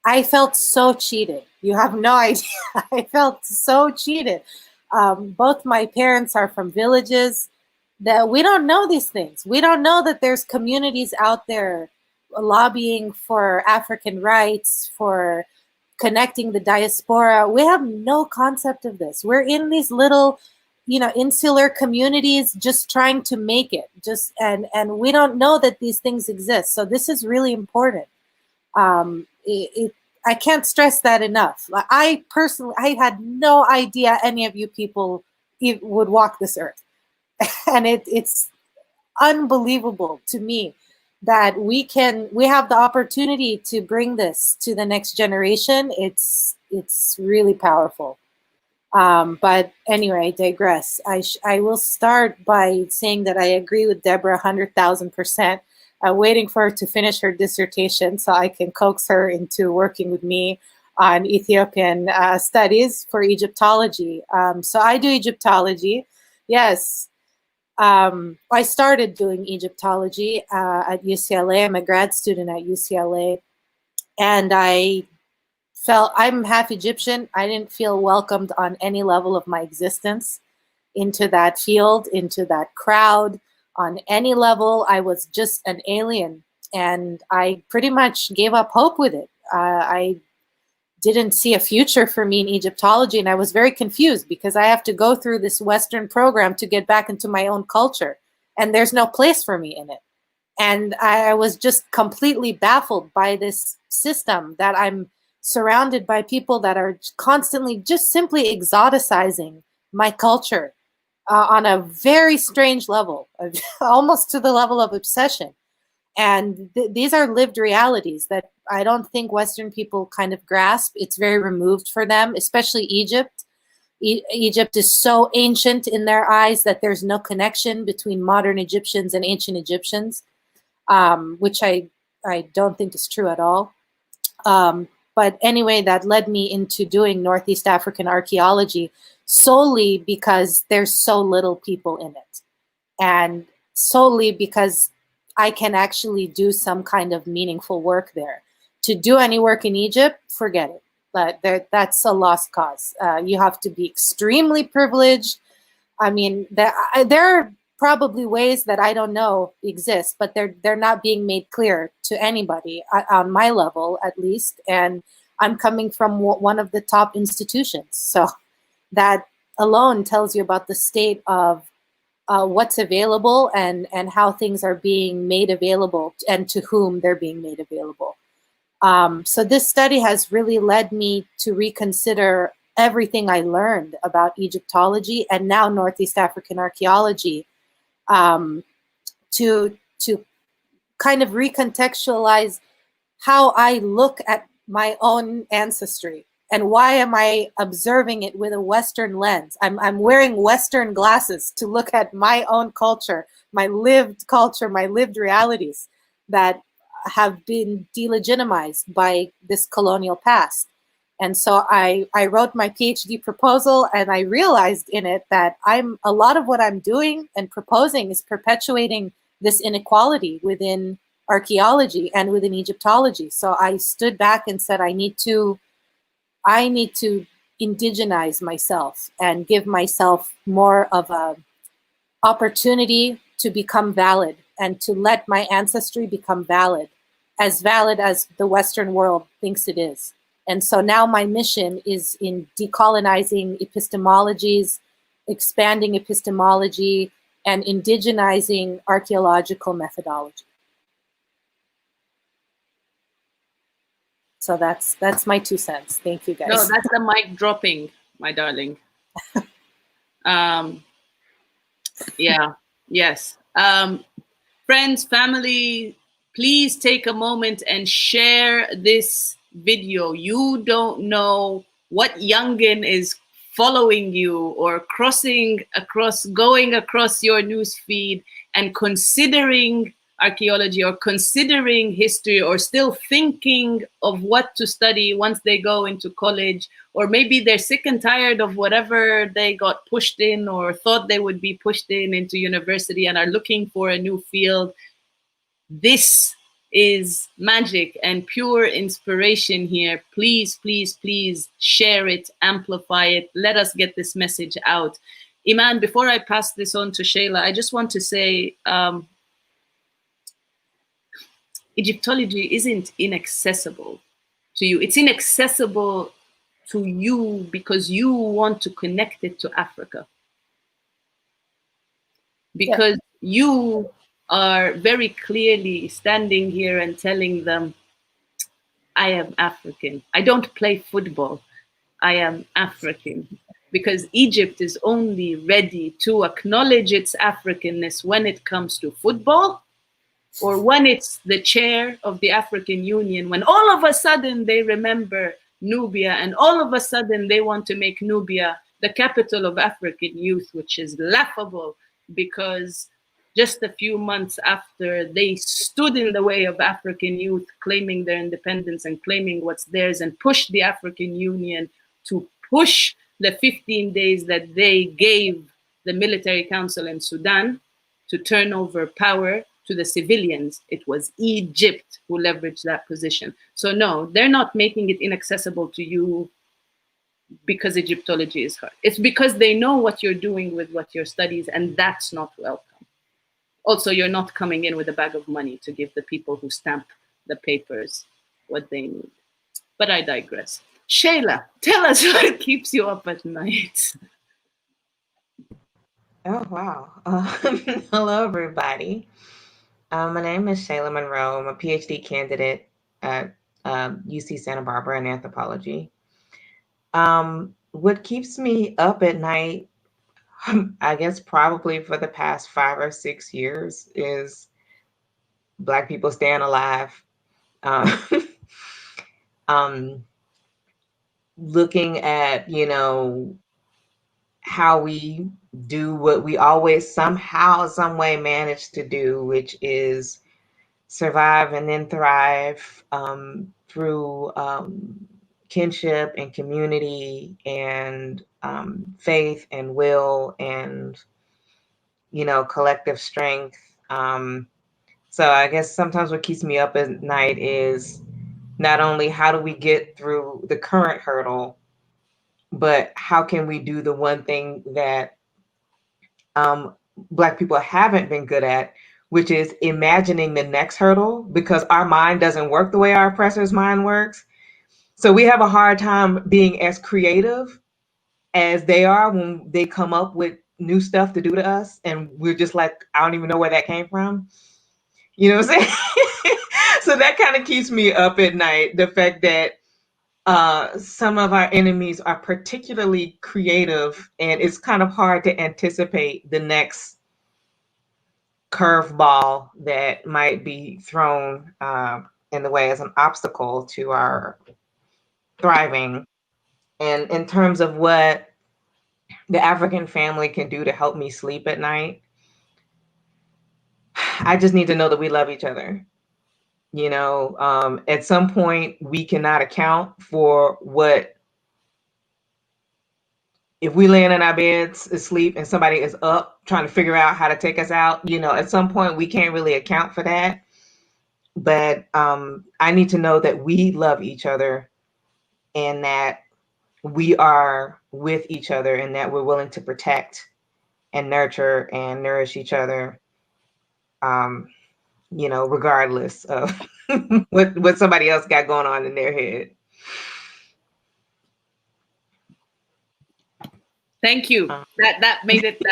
[SPEAKER 2] I felt so cheated. You have no idea. I felt so cheated. Both my parents are from villages that we don't know these things. We don't know that there's communities out there lobbying for African rights, for connecting the diaspora. We have no concept of this. We're in these little, insular communities just trying to make it, and we don't know that these things exist. So this is really important. I can't stress that enough. I had no idea any of you people would walk this earth. And it's unbelievable to me that we have the opportunity to bring this to the next generation. It's really powerful. But anyway, I digress. I will start by saying that I agree with Deborah 100,000%. Waiting for her to finish her dissertation so I can coax her into working with me on Ethiopian studies for Egyptology. So I do Egyptology. Yes, I started doing Egyptology at UCLA. I'm a grad student at UCLA. And I'm half Egyptian. I didn't feel welcomed on any level of my existence into that field, into that crowd. On any level, I was just an alien. And I pretty much gave up hope with it. I didn't see a future for me in Egyptology, and I was very confused because I have to go through this Western program to get back into my own culture, and there's no place for me in it. And I was just completely baffled by this system that I'm surrounded by people that are constantly just simply exoticizing my culture on a very strange level, almost to the level of obsession. And these are lived realities that I don't think Western people kind of grasp. It's very removed for them, especially Egypt. Egypt is so ancient in their eyes that there's no connection between modern Egyptians and ancient Egyptians, which I don't think is true at all. But anyway, that led me into doing Northeast African archaeology solely because there's so little people in it. And solely because I can actually do some kind of meaningful work there. To do any work in Egypt, forget it. But that's a lost cause. You have to be extremely privileged. I mean, there are probably ways that I don't know exist, but they're not being made clear to anybody on my level, at least. And I'm coming from one of the top institutions, so that alone tells you about the state of what's available and how things are being made available and to whom they're being made available. So this study has really led me to reconsider everything I learned about Egyptology and now Northeast African archaeology, to kind of recontextualize how I look at my own ancestry. And why am I observing it with a Western lens? I'm wearing Western glasses to look at my own culture, my lived realities that have been delegitimized by this colonial past. And so I wrote my PhD proposal, and I realized in it that a lot of what I'm doing and proposing is perpetuating this inequality within archaeology and within Egyptology. So I stood back and said, I need to indigenize myself and give myself more of a opportunity to become valid and to let my ancestry become valid as the Western world thinks it is. And so now my mission is in decolonizing epistemologies, expanding epistemology, and indigenizing archaeological methodology. So that's my 2 cents. Thank you, guys.
[SPEAKER 1] No, that's the mic dropping, my darling. Yeah, yes. Friends, family, please take a moment and share this video. You don't know what youngin is following you or going across your news feed and considering archaeology or considering history or still thinking of what to study once they go into college, or maybe they're sick and tired of whatever they got pushed in or thought they would be pushed into university and are looking for a new field. This is magic and pure inspiration here. Please, please, please share it, amplify it. Let us get this message out. Iman, before I pass this on to Shayla, I just want to say, Egyptology isn't inaccessible to you. It's inaccessible to you because you want to connect it to Africa. Because you are very clearly standing here and telling them, I am African. I don't play football. I am African. Because Egypt is only ready to acknowledge its Africanness when it comes to football, or when it's the chair of the African Union, when all of a sudden they remember Nubia and all of a sudden they want to make Nubia the capital of African youth, which is laughable because just a few months after they stood in the way of African youth claiming their independence and claiming what's theirs and pushed the African Union to push the 15 days that they gave the military council in Sudan to turn over power to the civilians. It was Egypt who leveraged that position. So no, they're not making it inaccessible to you because Egyptology is hard. It's because they know what you're doing with what your studies, and that's not welcome. Also, you're not coming in with a bag of money to give the people who stamp the papers what they need. But I digress. Shayla, tell us what keeps you up at night.
[SPEAKER 6] Oh, wow. Hello, everybody. My name is Shayla Monroe. I'm a PhD candidate at UC Santa Barbara in anthropology. What keeps me up at night, I guess probably for the past 5 or 6 years, is Black people staying alive. Looking at, how we do what we always somehow, some way manage to do, which is survive and then thrive through kinship and community and faith and will and, collective strength. So I guess sometimes what keeps me up at night is not only how do we get through the current hurdle, but how can we do the one thing that Black people haven't been good at, which is imagining the next hurdle, because our mind doesn't work the way our oppressor's mind works. So we have a hard time being as creative as they are when they come up with new stuff to do to us. And we're just like, I don't even know where that came from. You know what I'm saying? So that kind of keeps me up at night. The fact that some of our enemies are particularly creative, and it's kind of hard to anticipate the next curveball that might be thrown in the way as an obstacle to our thriving. And in terms of what the African family can do to help me sleep at night, I just need to know that we love each other. At some point we cannot account for if we laying in our beds asleep and somebody is up trying to figure out how to take us out, at some point we can't really account for that. But I need to know that we love each other and that we are with each other and that we're willing to protect and nurture and nourish each other, regardless of what somebody else got going on in their head.
[SPEAKER 1] Thank you. That made it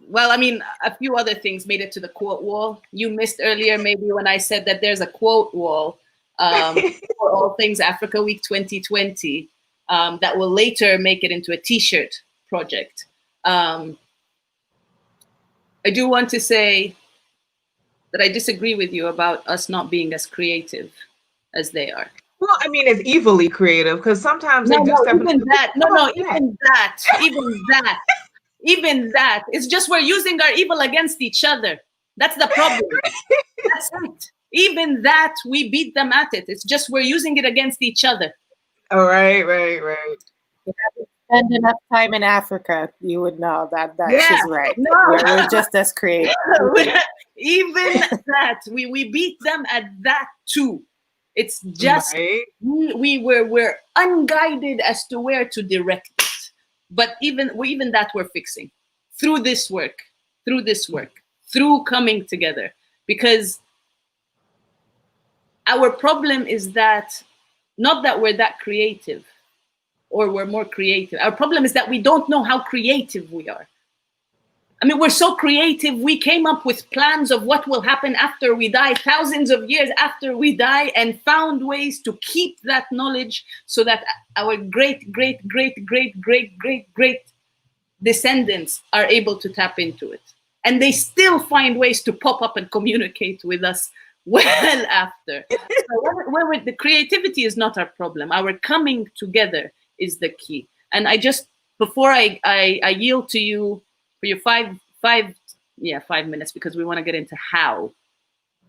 [SPEAKER 1] well, I mean, a few other things made it to the quote wall. You missed earlier maybe when I said that there's a quote wall for All Things Africa Week 2020 that will later make it into a t-shirt project. I do want to say that I disagree with you about us not being as creative as they are.
[SPEAKER 6] Well, I mean, it's evilly creative because sometimes they do stuff.
[SPEAKER 1] Even that. It's just we're using our evil against each other. That's the problem. That's it. Even that, we beat them at it. It's just we're using it against each other.
[SPEAKER 6] Oh, right.
[SPEAKER 2] If you spend enough time in Africa, you would know that she's right. No. We're just as creative.
[SPEAKER 1] Even that, we beat them at that too. It's just right. we're unguided as to where to direct it. But even that we're fixing through this work, through coming together. Because our problem is that, not that we're that creative or we're more creative. Our problem is that we don't know how creative we are. I mean, we're so creative. We came up with plans of what will happen after we die, thousands of years after we die, and found ways to keep that knowledge so that our great descendants are able to tap into it. And they still find ways to pop up and communicate with us well after. So the creativity is not our problem. Our coming together is the key. And I just before I yield to you for your 5 minutes, because we want to get into how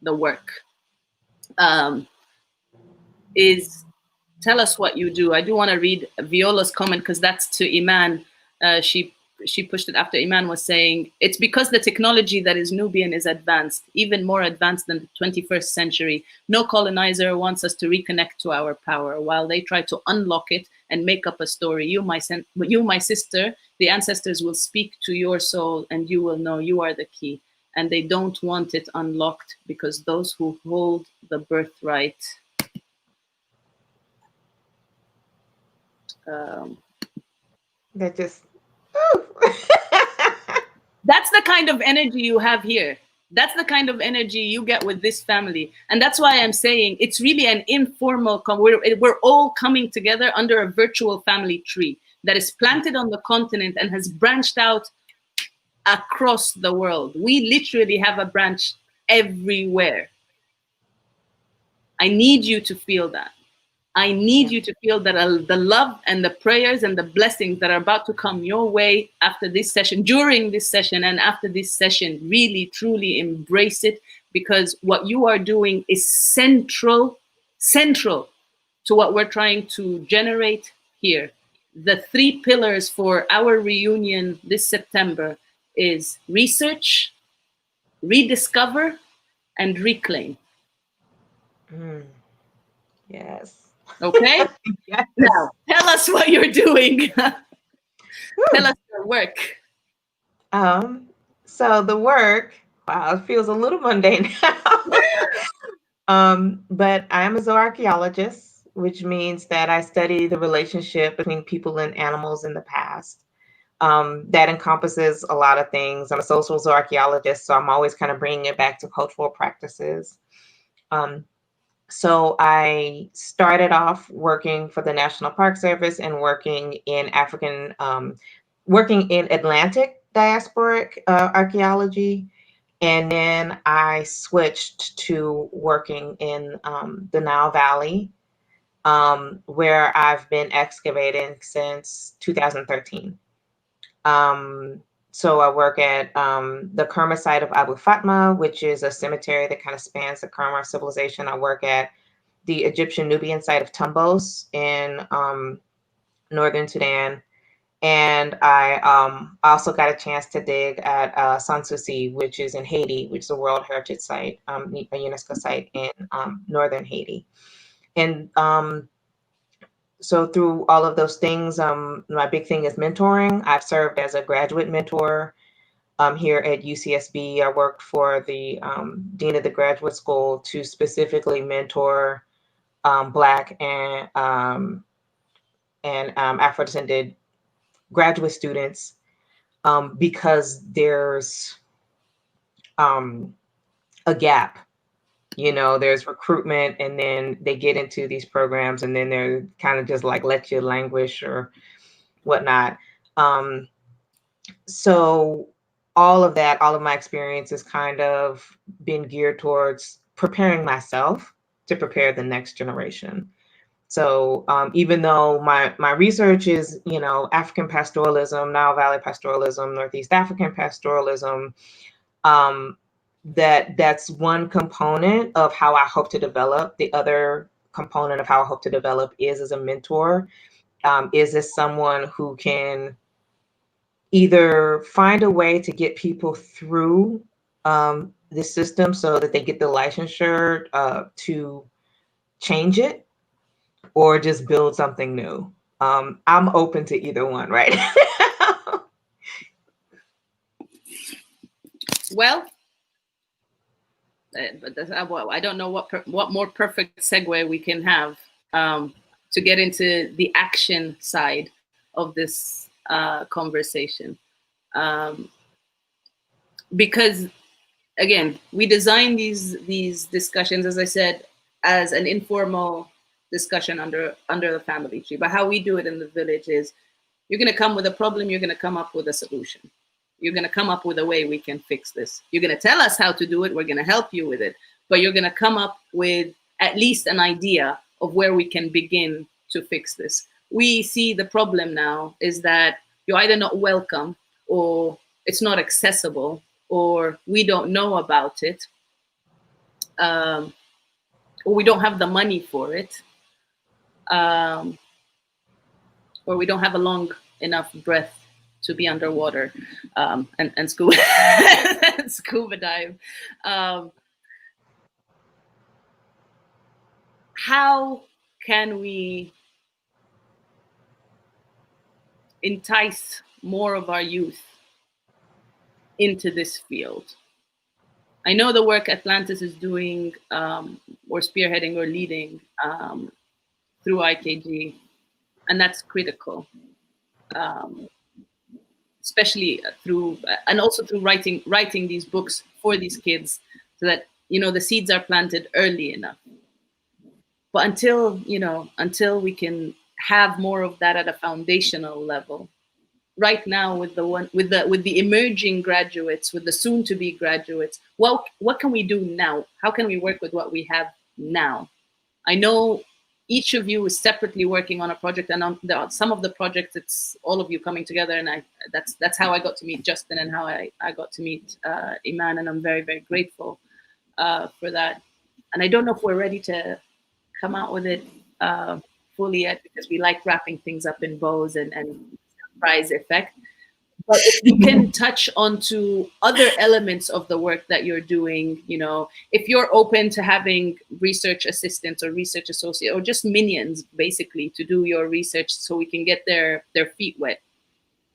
[SPEAKER 1] the work is. Tell us what you do. I do want to read Viola's comment, because that's to Iman. She pushed it after Iman was saying, it's because the technology that is Nubian is advanced, even more advanced than the 21st century. No colonizer wants us to reconnect to our power, while they try to unlock it and make up a story. You, my sister, the ancestors will speak to your soul, and you will know you are the key. And they don't want it unlocked, because those who hold the birthright
[SPEAKER 6] that just
[SPEAKER 1] that's the kind of energy you have here. That's the kind of energy you get with this family. And that's why I'm saying it's really an informal, we're all coming together under a virtual family tree that is planted on the continent and has branched out across the world. We literally have a branch everywhere. I need you to feel that. I need you to feel that the love and the prayers and the blessings that are about to come your way after this session, during this session and after this session, really, truly embrace it, because what you are doing is central to what we're trying to generate here. The 3 pillars for our reunion this September is research, rediscover, and reclaim.
[SPEAKER 6] Yes.
[SPEAKER 1] Okay?
[SPEAKER 6] Yes.
[SPEAKER 1] Now, tell us what you're doing. Tell us your work.
[SPEAKER 6] So the work, wow, it feels a little mundane now. But I am a zooarchaeologist, which means that I study the relationship between people and animals in the past. That encompasses a lot of things. I'm a social zooarchaeologist, so I'm always kind of bringing it back to cultural practices. So I started off working for the National Park Service and working in Atlantic diasporic archaeology. And then I switched to working in the Nile Valley, where I've been excavating since 2013. So I work at the Kerma site of Abu Fatma, which is a cemetery that kind of spans the Kerma civilization. I work at the Egyptian Nubian site of Tumbos in northern Sudan. And I also got a chance to dig at Sanssouci, which is in Haiti, which is a World Heritage Site, a UNESCO site in northern Haiti. And so through all of those things, my big thing is mentoring. I've served as a graduate mentor here at UCSB. I worked for the Dean of the Graduate School to specifically mentor Black and Afro-descended graduate students because there's a gap. You know, there's recruitment, and then they get into these programs, and then they're kind of just like let you languish or whatnot. So all of that, all of my experience has kind of been geared towards preparing myself to prepare the next generation. So even though my research is, you know, African pastoralism, Nile Valley pastoralism, Northeast African pastoralism, that's one component of how I hope to develop. The other component of how I hope to develop is as a mentor, is as someone who can either find a way to get people through the system so that they get the licensure to change it, or just build something new. I'm open to either one, right?
[SPEAKER 1] Well, I don't know what more perfect segue we can have to get into the action side of this conversation. Because again, we design these discussions, as I said, as an informal discussion under the family tree. But how we do it in the village is, you're going to come with a problem, you're going to come up with a solution. You're going to come up with a way we can fix this. You're going to tell us how to do it, we're going to help you with it, but you're going to come up with at least an idea of where we can begin to fix this. We see the problem now is that you're either not welcome, or it's not accessible, or we don't know about it, or we don't have the money for it, or we don't have a long enough breath to be underwater and scuba, scuba dive. How can we entice more of our youth into this field? I know the work Atlantis is doing, or spearheading or leading through IKG, and that's critical, especially through, and also through writing these books for these kids, so that, you know, the seeds are planted early enough. But until, you know, until we can have more of that at a foundational level, right now with the emerging graduates, with the soon-to-be graduates, what can we do now? How can we work with what we have now? I know each of you is separately working on a project, and on some of the projects, it's all of you coming together, and that's how I got to meet Justin, and how I got to meet Iman, and I'm very, very grateful for that. And I don't know if we're ready to come out with it fully yet, because we like wrapping things up in bows and surprise effect. But if you can touch onto other elements of the work that you're doing, you know, if you're open to having research assistants or research associates, or just minions basically to do your research, so we can get their feet wet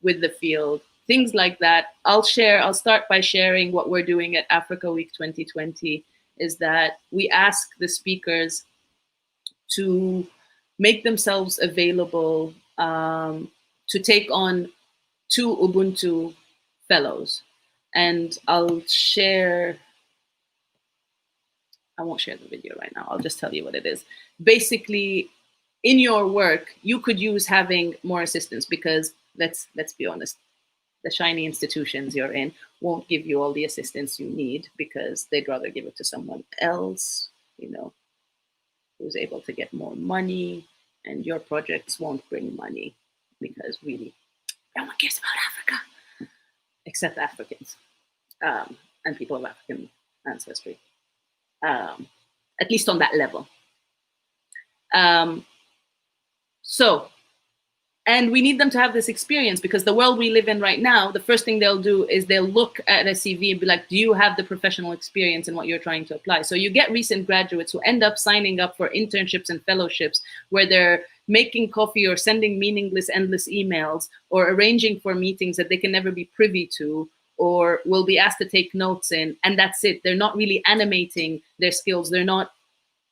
[SPEAKER 1] with the field, things like that. I'll start by sharing what we're doing at Africa Week 2020, is that we ask the speakers to make themselves available to take on 2 Ubuntu fellows. And I won't share the video right now. I'll just tell you what it is. Basically, in your work, you could use having more assistance, because let's be honest, the shiny institutions you're in won't give you all the assistance you need, because they'd rather give it to someone else, you know, who's able to get more money, and your projects won't bring money, because really, no one cares about Africa, except Africans and people of African ancestry, at least on that level. And we need them to have this experience, because the world we live in right now, the first thing they'll do is they'll look at a CV and be like, do you have the professional experience in what you're trying to apply? So you get recent graduates who end up signing up for internships and fellowships, where they're making coffee or sending meaningless, endless emails, or arranging for meetings that they can never be privy to, or will be asked to take notes in, and that's it. They're not really animating their skills. They're not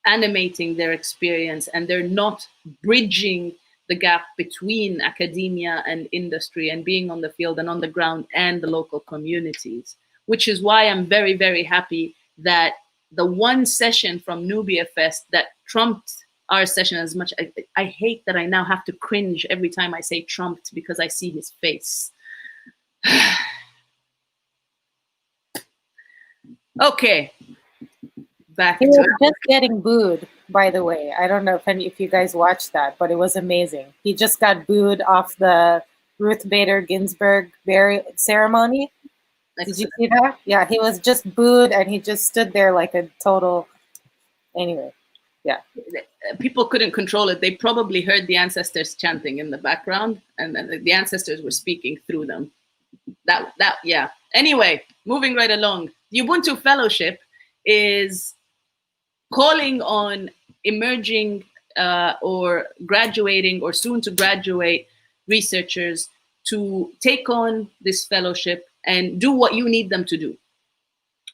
[SPEAKER 1] animating their experience, and they're not bridging the gap between academia and industry, and being on the field and on the ground and the local communities, which is why I'm very, very happy that the one session from Nubia Fest that trumped our session as much. I hate that I now have to cringe every time I say trumped, because I see his face. Okay, back
[SPEAKER 2] He
[SPEAKER 1] to
[SPEAKER 2] was just getting booed, by the way. I don't know if you guys watched that, but it was amazing. He just got booed off the Ruth Bader Ginsburg burial ceremony. Did you see that? Yeah, he was just booed, and he just stood there like a total. Anyway, yeah.
[SPEAKER 1] People couldn't control it. They probably heard the ancestors chanting in the background, and then the ancestors were speaking through them. Yeah. Anyway, moving right along. The Ubuntu Fellowship is calling on emerging or graduating or soon to graduate researchers to take on this fellowship and do what you need them to do,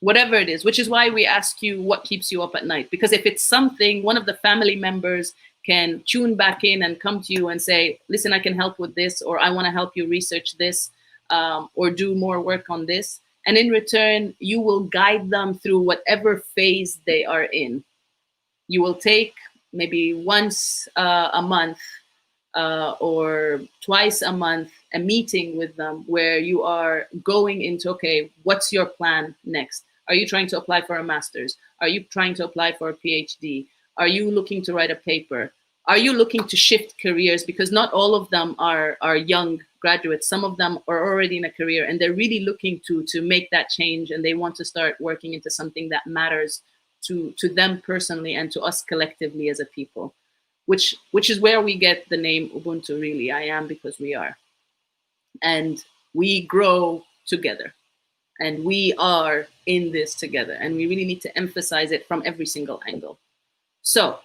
[SPEAKER 1] whatever it is, which is why we ask you what keeps you up at night. Because if it's something, one of the family members can tune back in and come to you and say, listen, I can help with this, or I want to help you research this, or do more work on this. And in return, you will guide them through whatever phase they are in. You will take maybe once a month or twice a month a meeting with them, where you are going into, okay, what's your plan next? Are you trying to apply for a master's? Are you trying to apply for a PhD? Are you looking to write a paper? are you looking to shift careers? Because not all of them are young graduates. Some of them are already in a career and they're really looking to make that change, and they want to start working into something that matters to them personally and to us collectively as a people, which is where we get the name Ubuntu, really. I am because we are. And we grow together. And we are in this together. And we really need to emphasize it from every single angle. So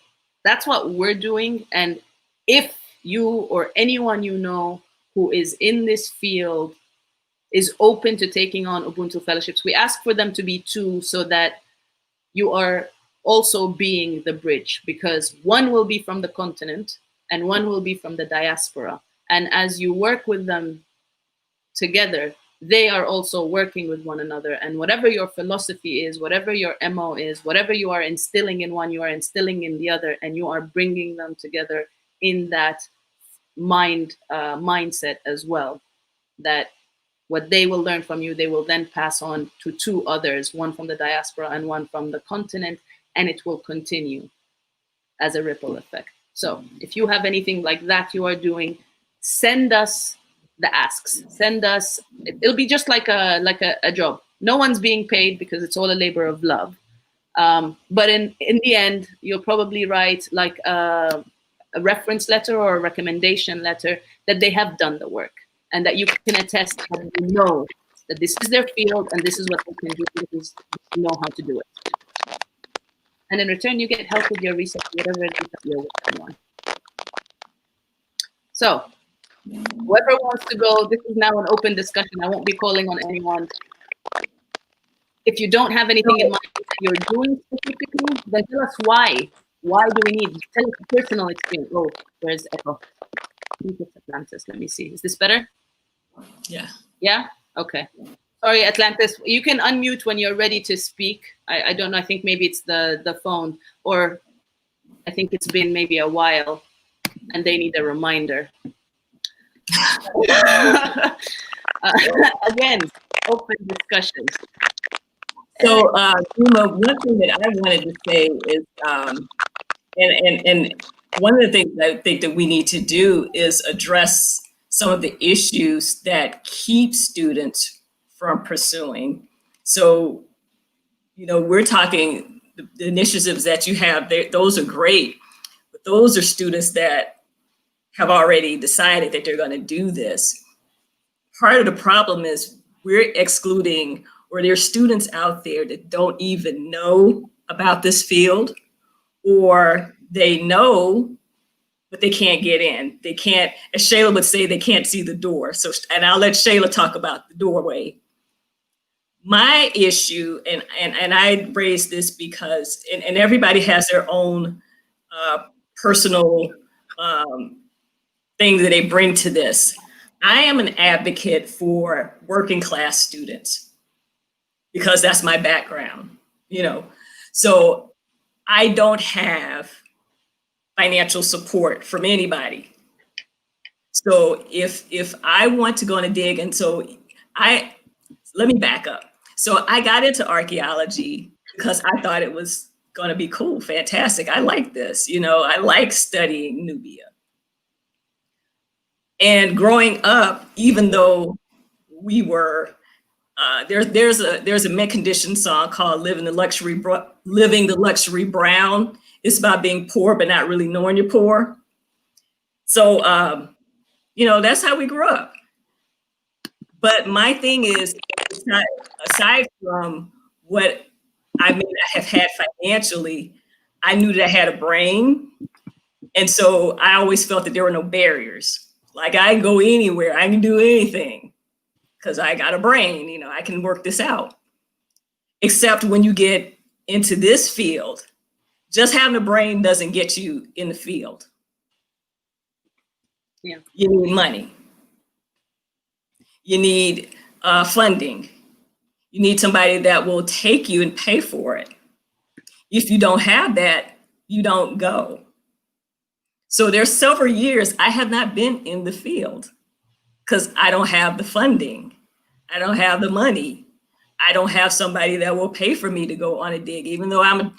[SPEAKER 1] that's what we're doing. And if you or anyone you know who is in this field is open to taking on Ubuntu fellowships, we ask for them to be 2 so that you are also being the bridge, because one will be from the continent and one will be from the diaspora. And as you work with them together, they are also working with one another. And whatever your philosophy is, whatever your MO is, whatever you are instilling in one, you are instilling in the other, and you are bringing them together in that mindset as well, that what they will learn from you, they will then pass on to 2 others, one from the diaspora and one from the continent, and it will continue as a ripple effect. So if you have anything like that you are doing, send us the asks. Send us, it'll be just like a job. No one's being paid because it's all a labor of love. But in the end, you'll probably write like a reference letter or a recommendation letter that they have done the work, and that you can attest that you know that this is their field and this is what they can do because you know how to do it. And in return, you get help with your research, whatever it is that you're working on. So whoever wants to go, this is now an open discussion. I won't be calling on anyone. If you don't have anything in mind that you're doing specifically, then tell us why. Why do we need? Tell us a personal experience. Oh, where's echo? I think it's Atlantis. Let me see. Is this better?
[SPEAKER 3] Yeah.
[SPEAKER 1] Yeah? Okay. Sorry, Atlantis. You can unmute when you're ready to speak. I don't know. I think maybe it's the phone, or I think it's been maybe a while and they need a reminder. Again, open discussions.
[SPEAKER 3] So, Uma, one thing that I wanted to say is, and one of the things I think that we need to do is address some of the issues that keep students from pursuing. So, you know, we're talking the initiatives that you have, those are great, but those are students that have already decided that they're going to do this. Part of the problem is we're excluding, or there are students out there that don't even know about this field, or they know, but they can't get in. They can't, as Shayla would say, they can't see the door. So, and I'll let Shayla talk about the doorway. My issue, and I raised this because, and everybody has their own personal thing that they bring to this. I am an advocate for working class students because that's my background, you know. So I don't have financial support from anybody. So if I want to go on a dig, and so let me back up. So I got into archaeology because I thought it was going to be cool, fantastic. I like this, you know, I like studying Nubia. And growing up, even though we were, there's a mint condition song called Living the Luxury Brown. It's about being poor, but not really knowing you're poor. So, you know, that's how we grew up. But my thing is, it's not, aside from what I may not have had financially, I knew that I had a brain. And so I always felt that there were no barriers. Like I can go anywhere, I can do anything because I got a brain, you know, I can work this out. Except when you get into this field, just having a brain doesn't get you in the field.
[SPEAKER 1] Yeah.
[SPEAKER 3] You need money. You need funding. You need somebody that will take you and pay for it. If you don't have that, you don't go. So there's several years I have not been in the field because I don't have the funding. I don't have the money. I don't have somebody that will pay for me to go on a dig, even though I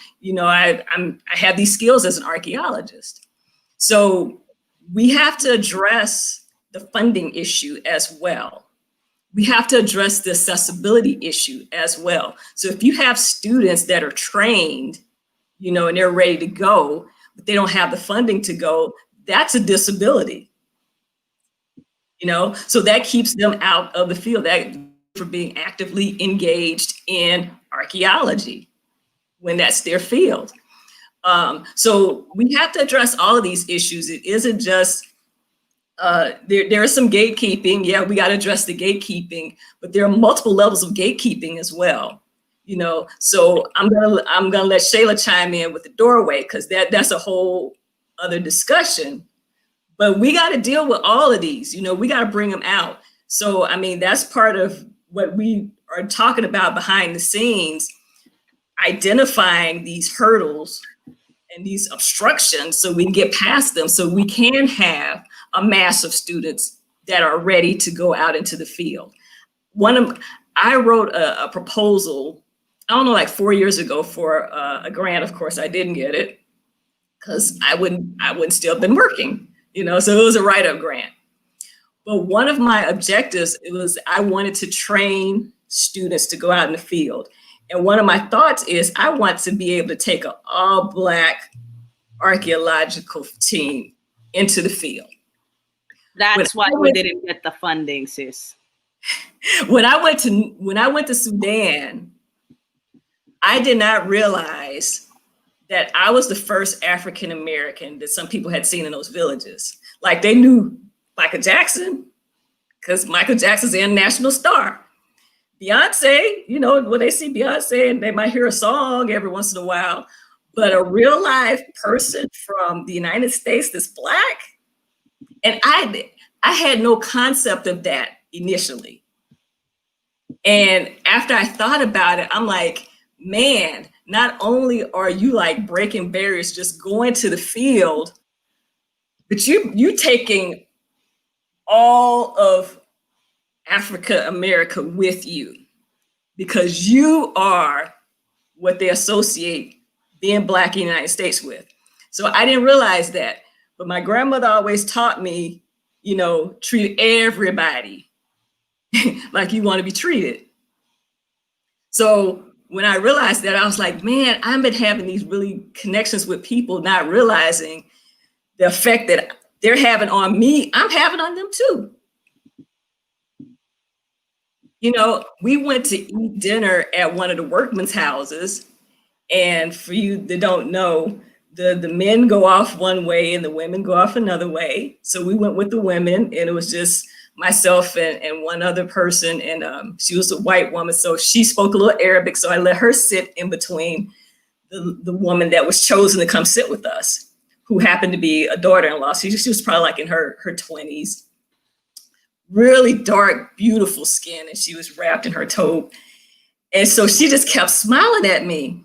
[SPEAKER 3] have these skills as an archaeologist. So we have to address the funding issue as well. We have to address the accessibility issue as well. So if you have students that are trained, and they're ready to go, but they don't have the funding to go, that's a disability. So that keeps them out of the field, that for being actively engaged in archaeology when that's their field. So we have to address all of these issues. It isn't just, there is some gatekeeping. Yeah, we got to address the gatekeeping, but there are multiple levels of gatekeeping as well. So I'm gonna let Shayla chime in with the doorway, because that's a whole other discussion. But we got to deal with all of these. We got to bring them out. So I mean, that's part of what we are talking about behind the scenes, identifying these hurdles and these obstructions so we can get past them, so we can have a mass of students that are ready to go out into the field. I wrote a proposal, I don't know, like 4 years ago for a grant. Of course, I didn't get it because I wouldn't still been working, so it was a write-up grant. But one of my objectives, I wanted to train students to go out in the field. And one of my thoughts is I want to be able to take an all-Black archaeological team into the field.
[SPEAKER 1] That's why we didn't get the funding, sis.
[SPEAKER 3] When I went to Sudan, I did not realize that I was the first African American that some people had seen in those villages. Like, they knew Michael Jackson because Michael Jackson's an international star. Beyonce, when they see Beyonce, and they might hear a song every once in a while, but a real live person from the United States that's Black, and I had no concept of that initially. And after I thought about it, I'm like, man, not only are you like breaking barriers, just going to the field, but you taking all of Africa America with you, because you are what they associate being Black in the United States with. So I didn't realize that, but my grandmother always taught me, treat everybody like you want to be treated. So when I realized that, I was like, man, I've been having these really connections with people, not realizing the effect that they're having on me, I'm having on them too. We went to eat dinner at one of the workmen's houses, and for you that don't know, the men go off one way and the women go off another way. So we went with the women, and it was just myself and one other person, and she was a white woman, so she spoke a little Arabic, so I let her sit in between the woman that was chosen to come sit with us, who happened to be a daughter-in-law. She was probably like in her 20s. Really dark, beautiful skin, and she was wrapped in her tobe. And so she just kept smiling at me.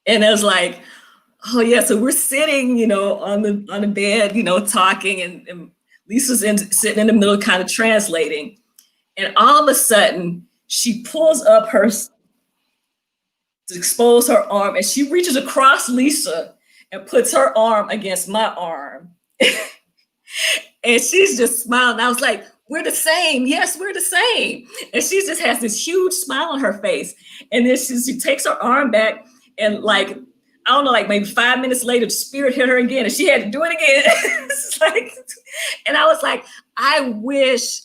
[SPEAKER 3] And I was like, oh yeah, so we're sitting, on the bed, talking, and Lisa's sitting in the middle, kind of translating. And all of a sudden, she pulls up to expose her arm, and she reaches across Lisa and puts her arm against my arm. And she's just smiling. I was like, we're the same. Yes, we're the same. And she just has this huge smile on her face. And then she takes her arm back, and like, I don't know, like maybe 5 minutes later, the spirit hit her again, and she had to do it again. And I was like, I wish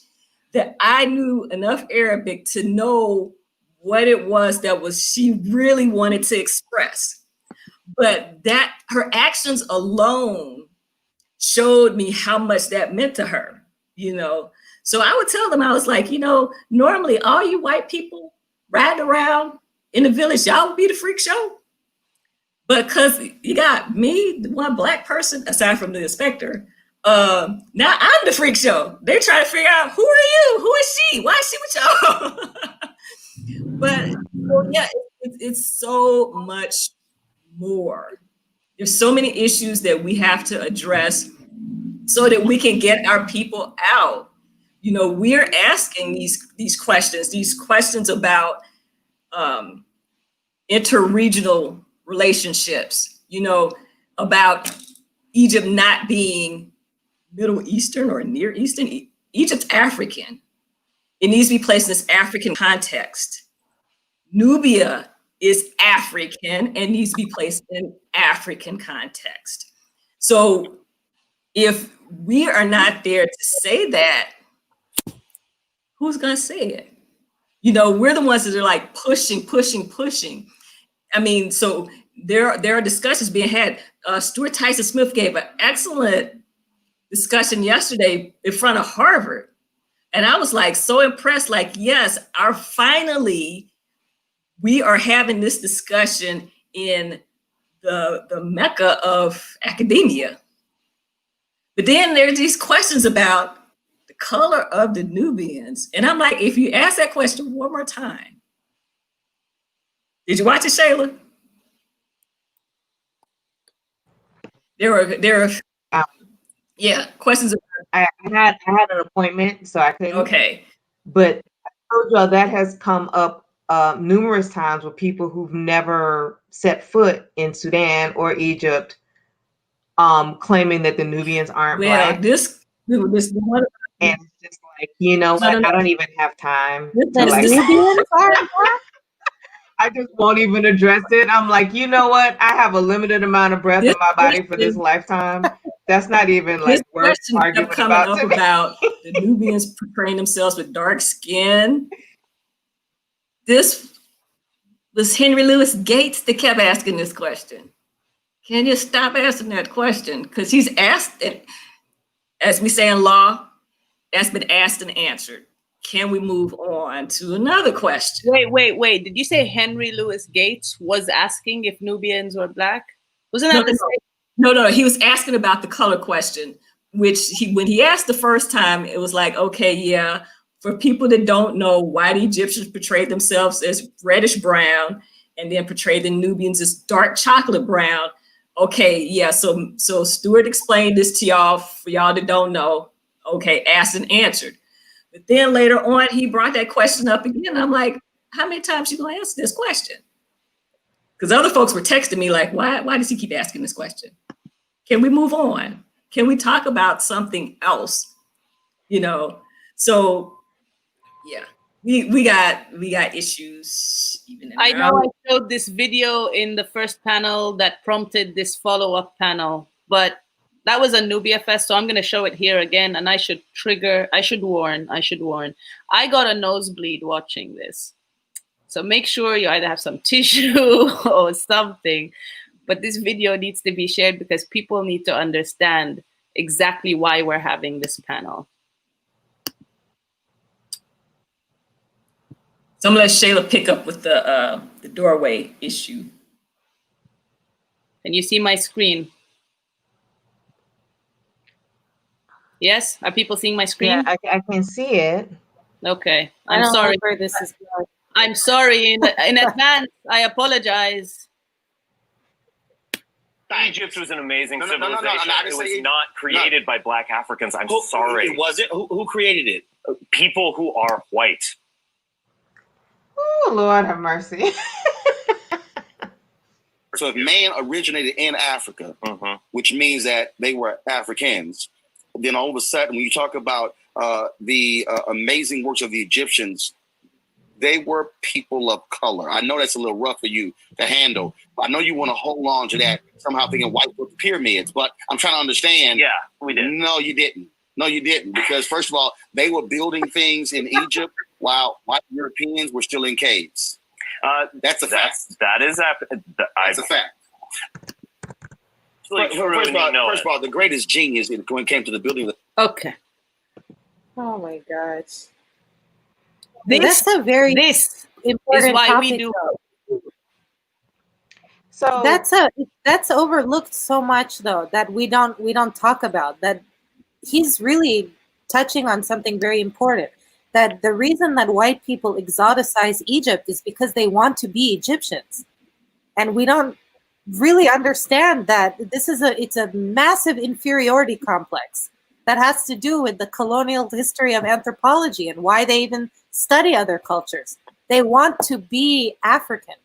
[SPEAKER 3] that I knew enough Arabic to know what it was she really wanted to express. But that her actions alone showed me how much that meant to her, So I would tell them, I was like, normally all you white people riding around in the village, y'all would be the freak show. But because you got me, the one Black person, aside from the inspector, now I'm the freak show. They're trying to figure out, who are you? Who is she? Why is she with y'all? But yeah, it's so much more. There's so many issues that we have to address so that we can get our people out. We're asking these questions about interregional relationships, about Egypt not being Middle Eastern or Near Eastern. Egypt's African. It needs to be placed in this African context. Nubia is African and needs to be placed in African context. So if we are not there to say that, who's going to say it? You know, we're the ones that are like pushing. I mean, so there are discussions being had. Stuart Tyson Smith gave an excellent discussion yesterday in front of Harvard. And I was like so impressed, like, yes, finally we are having this discussion in the mecca of academia. But then there's these questions about the color of the Nubians. And I'm like, if you ask that question one more time. Did you watch it, Shayla? There are questions.
[SPEAKER 6] I had an appointment, so I couldn't.
[SPEAKER 3] Okay.
[SPEAKER 6] But I told y'all that has come up numerous times with people who've never set foot in Sudan or Egypt, claiming that the Nubians aren't black.
[SPEAKER 3] This one,
[SPEAKER 6] and it's just like, you know what? I don't even have time.
[SPEAKER 2] The Nubians aren't black?
[SPEAKER 6] I just won't even address it. I'm like, you know what? I have a limited amount of breath in my body for this lifetime. That's not even like worth arguing about.
[SPEAKER 3] About the Nubians portraying themselves with dark skin. This was Henry Louis Gates that kept asking this question. Can you stop asking that question? Because he's asked it, as we say in law, that's been asked and answered. Can we move on to another question?
[SPEAKER 1] Wait. Did you say Henry Louis Gates was asking if Nubians were black? Wasn't that
[SPEAKER 3] No. He was asking about the color question, which when he asked the first time, it was like, okay, yeah, for people that don't know why the Egyptians portrayed themselves as reddish brown and then portrayed the Nubians as dark chocolate brown. Okay, yeah, so Stuart explained this to y'all, for y'all that don't know. Okay, asked and answered. But then later on, he brought that question up again. I'm like, how many times you gonna answer this question? Because other folks were texting me like, why does he keep asking this question? Can we move on? Can we talk about something else? You know, so yeah, we got issues. Even
[SPEAKER 1] I know I showed this video in the first panel that prompted this follow-up panel, but that was a Nubia Fest, so I'm going to show it here again, and I should warn. I got a nosebleed watching this. So make sure you either have some tissue or something, but this video needs to be shared because people need to understand exactly why we're having this panel.
[SPEAKER 3] So I'm going to let Shayla pick up with the doorway issue.
[SPEAKER 1] Can you see my screen? Yes? Are people seeing my screen?
[SPEAKER 6] Yeah, I can see it.
[SPEAKER 1] Okay. I'm sorry.
[SPEAKER 2] Where this is going.
[SPEAKER 1] I'm sorry in advance. I apologize.
[SPEAKER 7] Egypt was an amazing civilization.
[SPEAKER 8] No,
[SPEAKER 7] it was not created by black Africans. I'm sorry.
[SPEAKER 8] It wasn't? Who created it?
[SPEAKER 7] People who are white.
[SPEAKER 6] Oh, Lord have mercy.
[SPEAKER 8] So if man originated in Africa, which means that they were Africans, then all of a sudden, when you talk about the amazing works of the Egyptians, they were people of color. I know that's a little rough for you to handle, but I know you want to hold on to that, somehow thinking white were the pyramids, but I'm trying to understand.
[SPEAKER 7] Yeah, we did.
[SPEAKER 8] No, you didn't. No, you didn't. Because first of all, they were building things in Egypt while white Europeans were still in caves. That's a fact. That's a fact.
[SPEAKER 7] Really
[SPEAKER 8] first of all, the greatest genius when it came to the building.
[SPEAKER 1] Okay.
[SPEAKER 2] Oh my gosh.
[SPEAKER 1] This
[SPEAKER 2] That's a very important
[SPEAKER 1] is why
[SPEAKER 2] topic,
[SPEAKER 1] we do.
[SPEAKER 2] though.
[SPEAKER 6] So
[SPEAKER 2] That's overlooked so much though, that we don't talk about. That he's really touching on something very important. That the reason that white people exoticize Egypt is because they want to be Egyptians. And we don't really understand that it's a massive inferiority complex that has to do with the colonial history of anthropology and why they even study other cultures. They want to be African.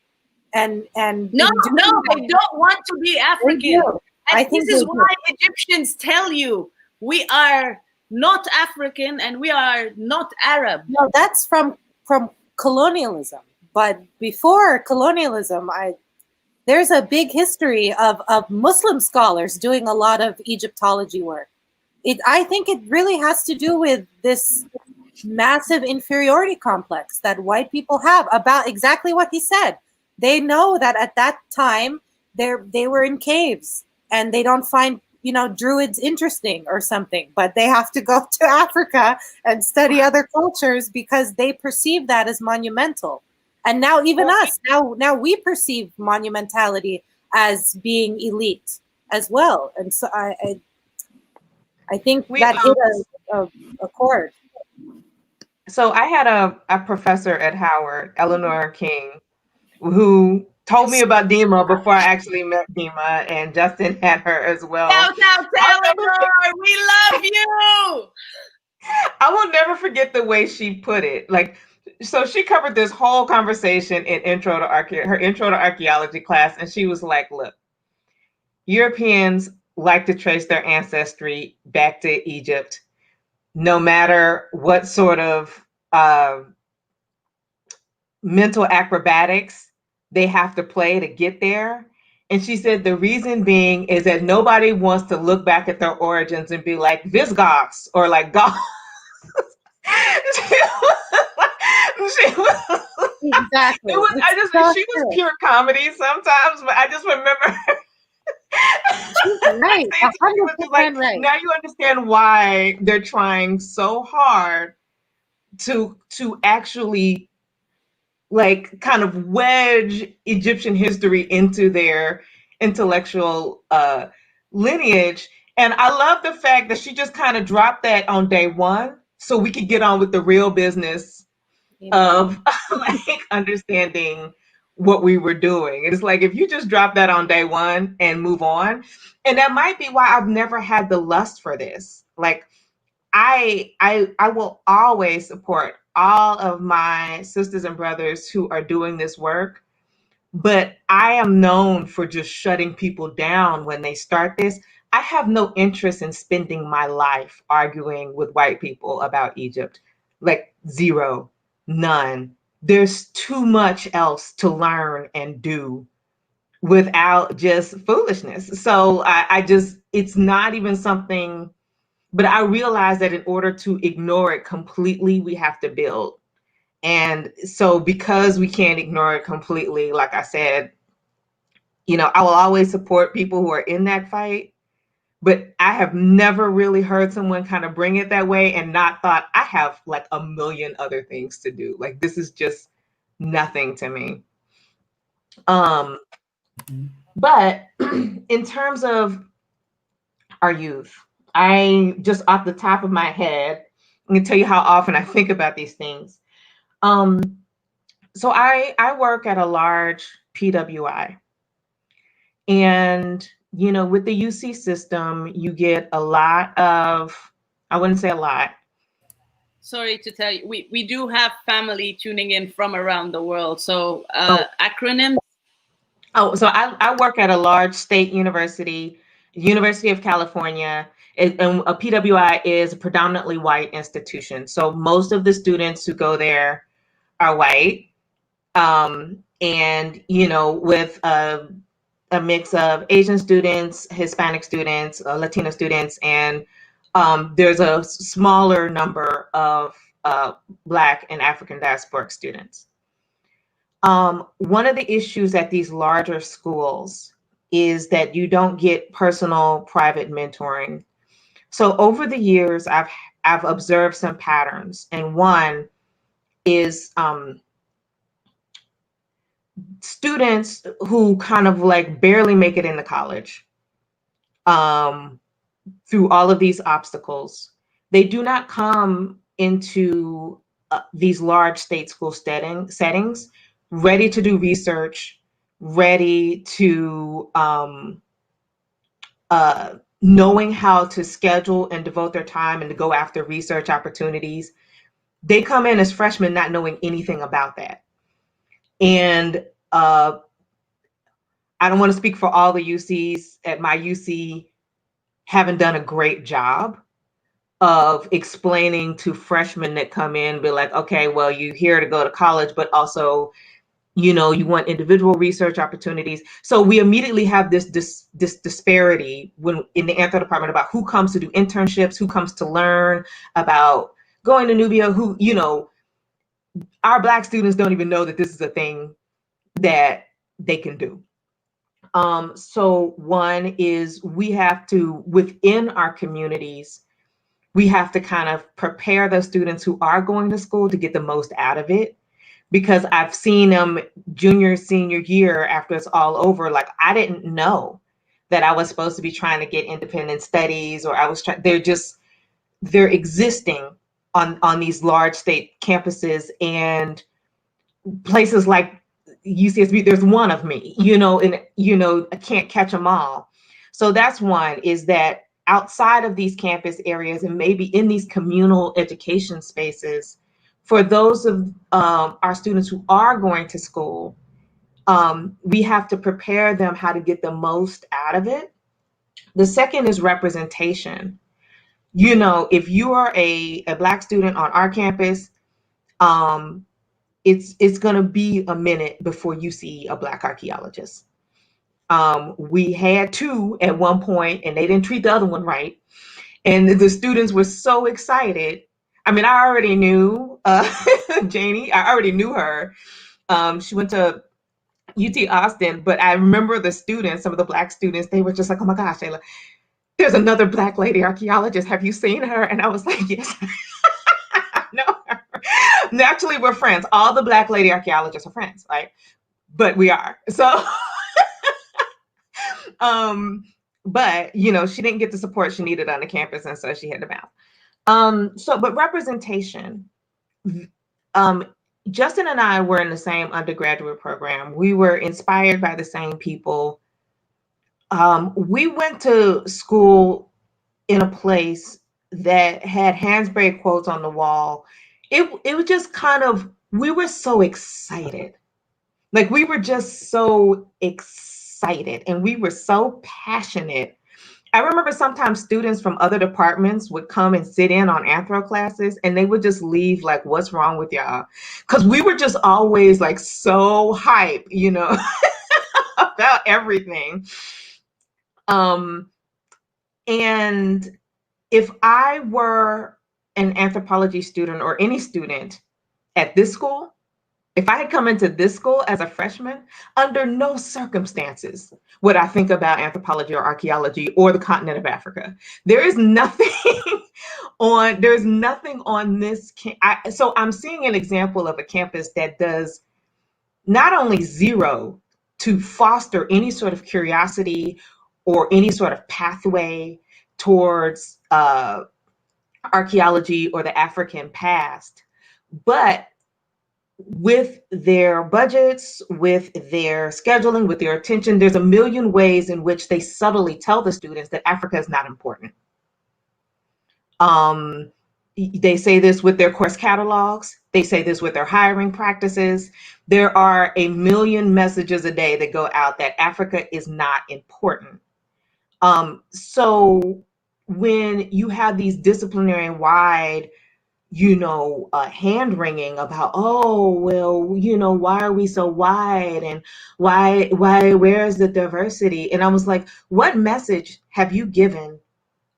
[SPEAKER 2] And
[SPEAKER 1] No, they don't want to be African.
[SPEAKER 2] I think
[SPEAKER 1] this is
[SPEAKER 2] they
[SPEAKER 1] why
[SPEAKER 2] do.
[SPEAKER 1] Egyptians tell you we are not African and we are not Arab.
[SPEAKER 2] No, that's from colonialism. But before colonialism, there's a big history of Muslim scholars doing a lot of Egyptology work. I think it really has to do with this massive inferiority complex that white people have about exactly what he said. They know that at that time they were in caves and they don't find, you know, druids interesting or something, but they have to go to Africa and study other cultures because they perceive that as monumental. And now even us, now we perceive monumentality as being elite as well. And so I think that hit a chord.
[SPEAKER 6] So I had a professor at Howard, Eleanor King, who told me about Dima before I actually met Dima, and Justin had her as well.
[SPEAKER 1] Shout out to Eleanor, we love you.
[SPEAKER 6] I will never forget the way she put it. Like, so she covered this whole conversation in her intro to archaeology class, and she was like, "Look, Europeans like to trace their ancestry back to Egypt, no matter what sort of mental acrobatics they have to play to get there." And she said the reason being is that nobody wants to look back at their origins and be like Visigoths or like Goths.
[SPEAKER 2] Exactly.
[SPEAKER 6] She was pure comedy sometimes, but I just remember
[SPEAKER 2] right, 100% right.
[SPEAKER 6] Now you understand why they're trying so hard to actually like kind of wedge Egyptian history into their intellectual lineage. And I love the fact that she just kind of dropped that on day one so we could get on with the real business of like understanding what we were doing. It's like if you just drop that on day one and move on, and that might be why I've never had the lust for this. Like I will always support all of my sisters and brothers who are doing this work, but I am known for just shutting people down when they start this. I have no interest in spending my life arguing with white people about Egypt. Like zero, none. There's too much else to learn and do without just foolishness. So I just, it's not even something, but I realize that in order to ignore it completely, we have to build. And so because we can't ignore it completely, like I said, you know, I will always support people who are in that fight, but I have never really heard someone kind of bring it that way and not thought I have like a million other things to do. Like this is just nothing to me. But in terms of our youth, I just off the top of my head, I'm gonna tell you how often I think about these things. So I work at a large PWI, and you know, with the UC system, you get a lot of, I wouldn't say a lot.
[SPEAKER 1] Sorry to tell you, we do have family tuning in from around the world. So acronyms.
[SPEAKER 6] Oh, so I work at a large state university, University of California, and a PWI is a predominantly white institution. So most of the students who go there are white, and you know, with a mix of Asian students, Hispanic students, Latino students, and there's a smaller number of Black and African diasporic students. One of the issues at these larger schools is that you don't get personal private mentoring. So over the years, I've observed some patterns, and one is students who kind of like barely make it into college through all of these obstacles. They do not come into these large state school settings ready to do research, ready to knowing how to schedule and devote their time and to go after research opportunities. They come in as freshmen not knowing anything about that. And I don't want to speak for all the UCs. At my UC, haven't done a great job of explaining to freshmen that come in, be like, okay, well, you're here to go to college, but also, you know, you want individual research opportunities. So we immediately have this disparity when in the anthro department about who comes to do internships, who comes to learn about going to Nubia, who, you know, our Black students don't even know that this is a thing that they can do. So one is we have to, within our communities, we have to kind of prepare those students who are going to school to get the most out of it. Because I've seen them junior, senior year after it's all over, like I didn't know that I was supposed to be trying to get independent studies, or I was trying, they're existing on these large state campuses and places like UCSB, there's one of me, you know, and, you know, I can't catch them all. So that's one, is that outside of these campus areas and maybe in these communal education spaces, for those of our students who are going to school, we have to prepare them how to get the most out of it. The second is representation. You know, if you are a Black student on our campus, it's going to be a minute before you see a Black archaeologist. We had two at one point, and they didn't treat the other one right. And the students were so excited. I mean, I already knew Janie. I already knew her. She went to UT Austin, but I remember the students, some of the Black students, they were just like, oh my gosh, Shayla, there's another Black lady archaeologist. Have you seen her? And I was like, yes, I know her. Naturally, we're friends. All the Black lady archaeologists are friends, right? But we are. So, but, you know, she didn't get the support she needed on the campus, and so she had to bounce. But representation. Justin and I were in the same undergraduate program. We were inspired by the same people. We went to school in a place that had Hansberry quotes on the wall. It was just kind of, we were so excited. Like, we were just so excited and we were so passionate. I remember sometimes students from other departments would come and sit in on anthro classes, and they would just leave like, what's wrong with y'all? Because we were just always like so hype, you know, about everything. And if I were an anthropology student or any student at this school, if I had come into this school as a freshman, under no circumstances would I think about anthropology or archaeology or the continent of Africa. There's nothing on this. So I'm seeing an example of a campus that does not only zero to foster any sort of curiosity or any sort of pathway towards archaeology or the African past, but with their budgets, with their scheduling, with their attention, there's a million ways in which they subtly tell the students that Africa is not important. They say this with their course catalogs. They say this with their hiring practices. There are a million messages a day that go out that Africa is not important. So when you have these disciplinary wide, you know, hand wringing about, oh, well, you know, why are we so wide, and where is the diversity? And I was like, what message have you given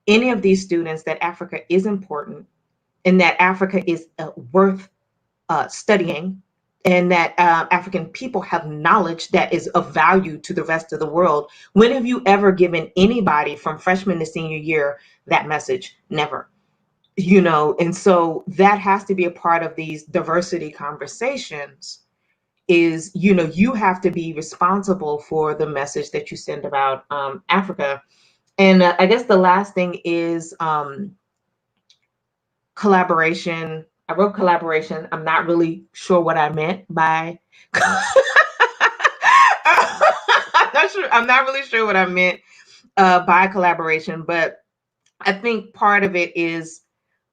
[SPEAKER 6] any of these students that Africa is important, and that Africa is worth studying, and that African people have knowledge that is of value to the rest of the world? When have you ever given anybody from freshman to senior year that message? Never. You know, and so that has to be a part of these diversity conversations, is, you know, you have to be responsible for the message that you send about Africa. And I guess the last thing is collaboration. I wrote collaboration. I'm not really sure what I meant by I'm not really sure what I meant by collaboration, but I think part of it is,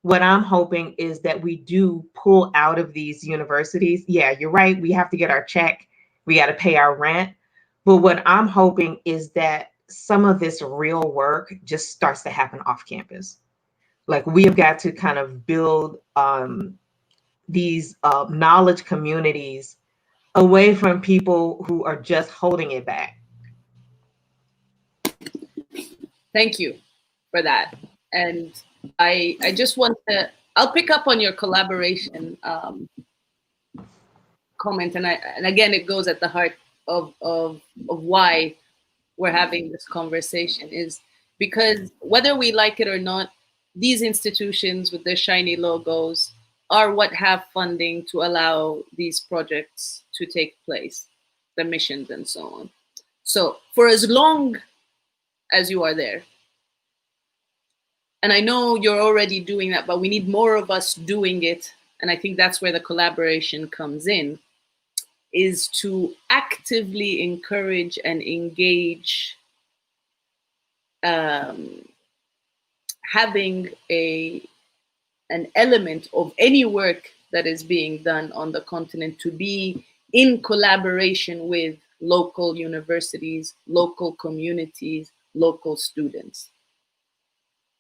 [SPEAKER 6] what I'm hoping is that we do pull out of these universities. Yeah, you're right. We have to get our check. We got to pay our rent. But what I'm hoping is that some of this real work just starts to happen off campus. Like, we have got to kind of build these knowledge communities away from people who are just holding it back.
[SPEAKER 1] Thank you for that. And I just want to, I'll pick up on your collaboration comment. And again, it goes at the heart of why we're having this conversation, is because whether we like it or not, these institutions with their shiny logos are what have funding to allow these projects to take place, the missions and so on. So for as long as you are there, and I know you're already doing that, but we need more of us doing it, and I think that's where the collaboration comes in, is to actively encourage and engage having an element of any work that is being done on the continent to be in collaboration with local universities, local communities, local students.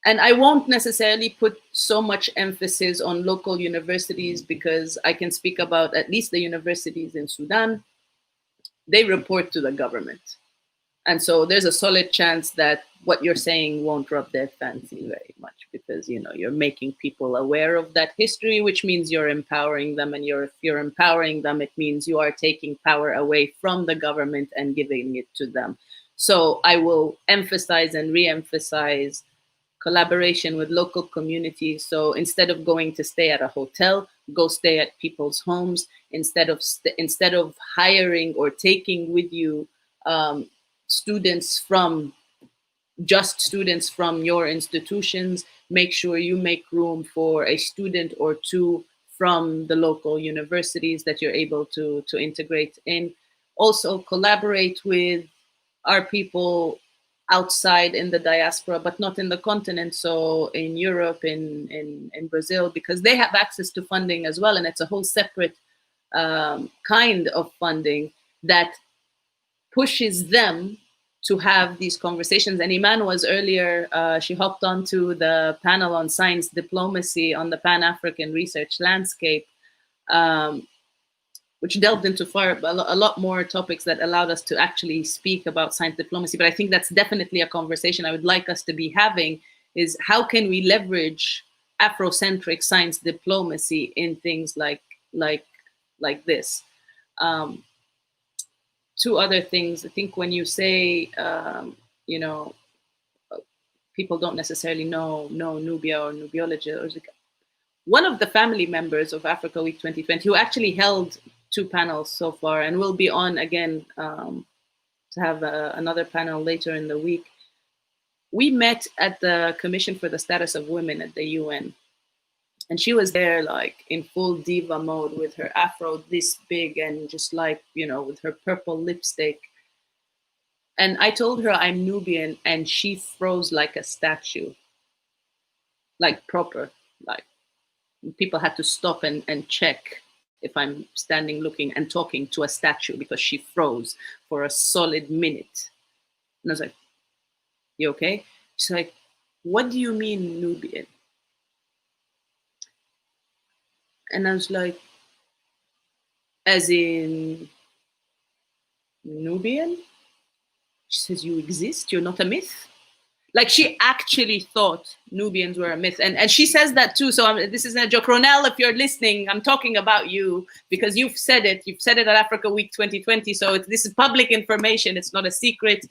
[SPEAKER 1] And I won't necessarily put so much emphasis on local universities, because I can speak about at least the universities in Sudan. They report to the government. And so there's a solid chance that what you're saying won't rub their fancy very much, because, you know, you're making people aware of that history, which means you're empowering them. And if you're empowering them, it means you are taking power away from the government and giving it to them. So I will emphasize and re-emphasize collaboration with local communities. So instead of going to stay at a hotel, go stay at people's homes. Instead of hiring or taking with you students from your institutions, make sure you make room for a student or two from the local universities that you're able to integrate in. Also collaborate with our people outside in the diaspora, but not in the continent. So in Europe, in Brazil, because they have access to funding as well. And it's a whole separate kind of funding that pushes them to have these conversations. And Iman was earlier, she hopped onto the panel on science diplomacy on the Pan-African research landscape, which delved into a lot more topics that allowed us to actually speak about science diplomacy. But I think that's definitely a conversation I would like us to be having, is how can we leverage Afrocentric science diplomacy in things like this. Two other things. I think when you say, you know, people don't necessarily know Nubia or Nubiology, or one of the family members of Africa Week 2020, who actually held 2 panels so far and will be on again to have another panel later in the week. We met at the Commission for the Status of Women at the UN. And she was there like in full diva mode with her afro this big and just like, you know, with her purple lipstick. And I told her I'm Nubian, and she froze like a statue, like proper, like people had to stop and check if I'm standing looking and talking to a statue, because she froze for a solid minute. And I was like, you okay? She's like, what do you mean Nubian? And I was like, as in Nubian? She says, you exist, you're not a myth? Like, she actually thought Nubians were a myth. And she says that too, so this isn't a joke. Ronel, if you're listening, I'm talking about you, because you've said it at Africa Week 2020, so this is public information, it's not a secret.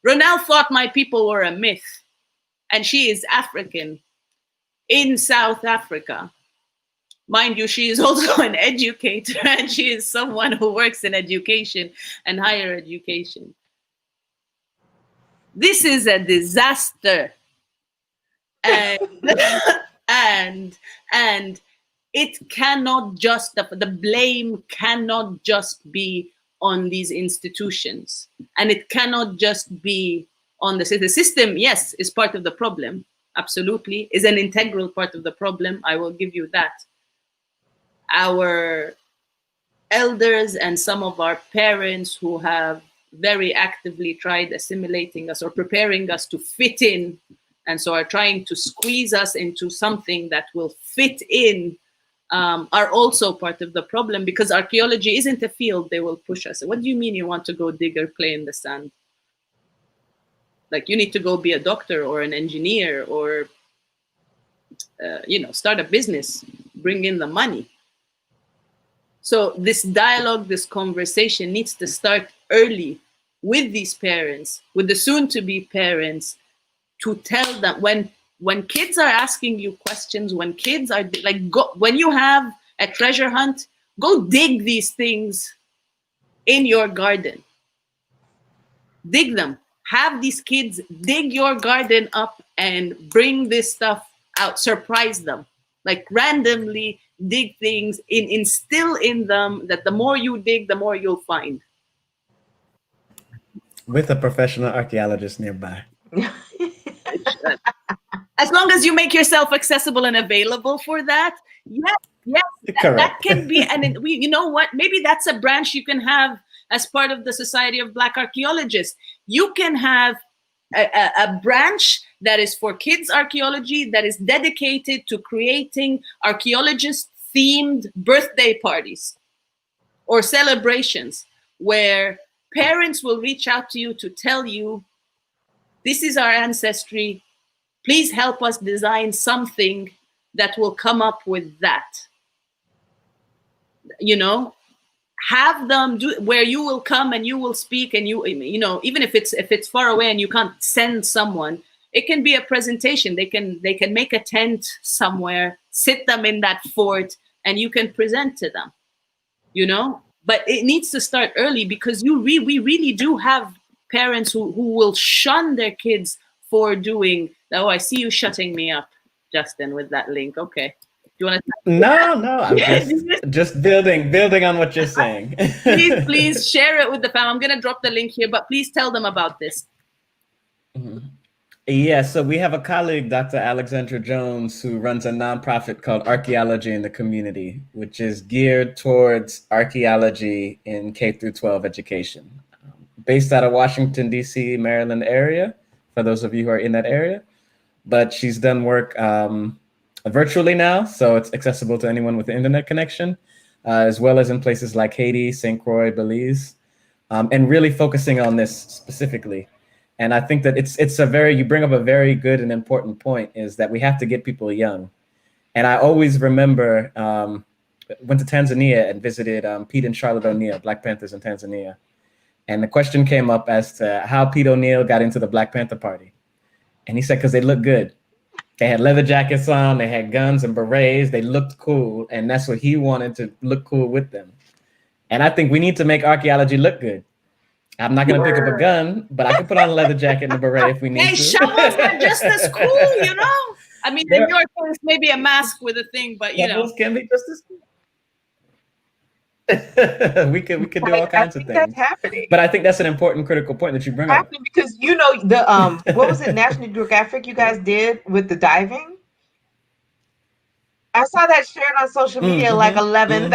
[SPEAKER 1] Ronel thought my people were a myth, and she is African in South Africa. Mind you, she is also an educator, and she is someone who works in education and higher education. This is a disaster. And it cannot just, the blame cannot just be on these institutions. And it cannot just be on the system. Yes, is part of the problem. Absolutely, is an integral part of the problem. I will give you that. Our elders and some of our parents who have very actively tried assimilating us or preparing us to fit in, and so are trying to squeeze us into something that will fit in, are also part of the problem, because archaeology isn't a field they will push us. What do you mean you want to go dig or play in the sand? Like, you need to go be a doctor or an engineer or, start a business, bring in the money. So this dialogue, this conversation needs to start early with these parents, with the soon-to-be parents, to tell them when kids are asking you questions, when kids are like, when you have a treasure hunt, go dig these things in your garden. Dig them. Have these kids dig your garden up and bring this stuff out. Surprise them. Like, randomly dig things, instill in them that the more you dig, the more you'll find.
[SPEAKER 5] With a professional archaeologist nearby.
[SPEAKER 1] As long as you make yourself accessible and available for that, yes, that can be. And you know what? Maybe that's a branch you can have as part of the Society of Black Archaeologists. You can have a branch that is for kids archaeology, that is dedicated to creating archaeologist-themed birthday parties or celebrations, where parents will reach out to you to tell you, this is our ancestry, please help us design something that will come up with that. Have them do, where you will come and you will speak, and even if it's far away and you can't send someone, it can be a presentation. They can make a tent somewhere, sit them in that fort, and you can present to them. But it needs to start early, because we really do have parents who will shun their kids for doing. Oh, I see you shutting me up, Justin, with that link. Okay. Do you want to?
[SPEAKER 5] No, I'm just building on what you're saying.
[SPEAKER 1] please share it with the fam. I'm going to drop the link here, but please tell them about this.
[SPEAKER 5] Mm-hmm. Yeah, so we have a colleague, Dr. Alexandra Jones, who runs a nonprofit called Archaeology in the Community, which is geared towards archaeology in K-12 education. Based out of Washington, D.C., Maryland area, for those of you who are in that area. But she's done work virtually now, so it's accessible to anyone with an internet connection, as well as in places like Haiti, St. Croix, Belize, and really focusing on this specifically. And I think that you bring up a very good and important point, is that we have to get people young. And I always remember, went to Tanzania and visited Pete and Charlotte O'Neill, Black Panthers in Tanzania. And the question came up as to how Pete O'Neill got into the Black Panther Party. And he said, because they look good. They had leather jackets on, they had guns and berets, they looked cool, and that's what he wanted, to look cool with them. And I think we need to make archaeology look good. I'm not going to pick up a gun, but I can put on a leather jacket and a beret if we need to.
[SPEAKER 1] Hey, shovels are just as cool, I mean, in your case, maybe a mask with a thing, but
[SPEAKER 5] shovels can be just as cool. we could do all kinds of things.
[SPEAKER 6] That's happening.
[SPEAKER 5] But I think that's an important critical point that you bring up.
[SPEAKER 6] Because the what was it, National Geographic you guys did with the diving? I saw that shared on social media like 11,000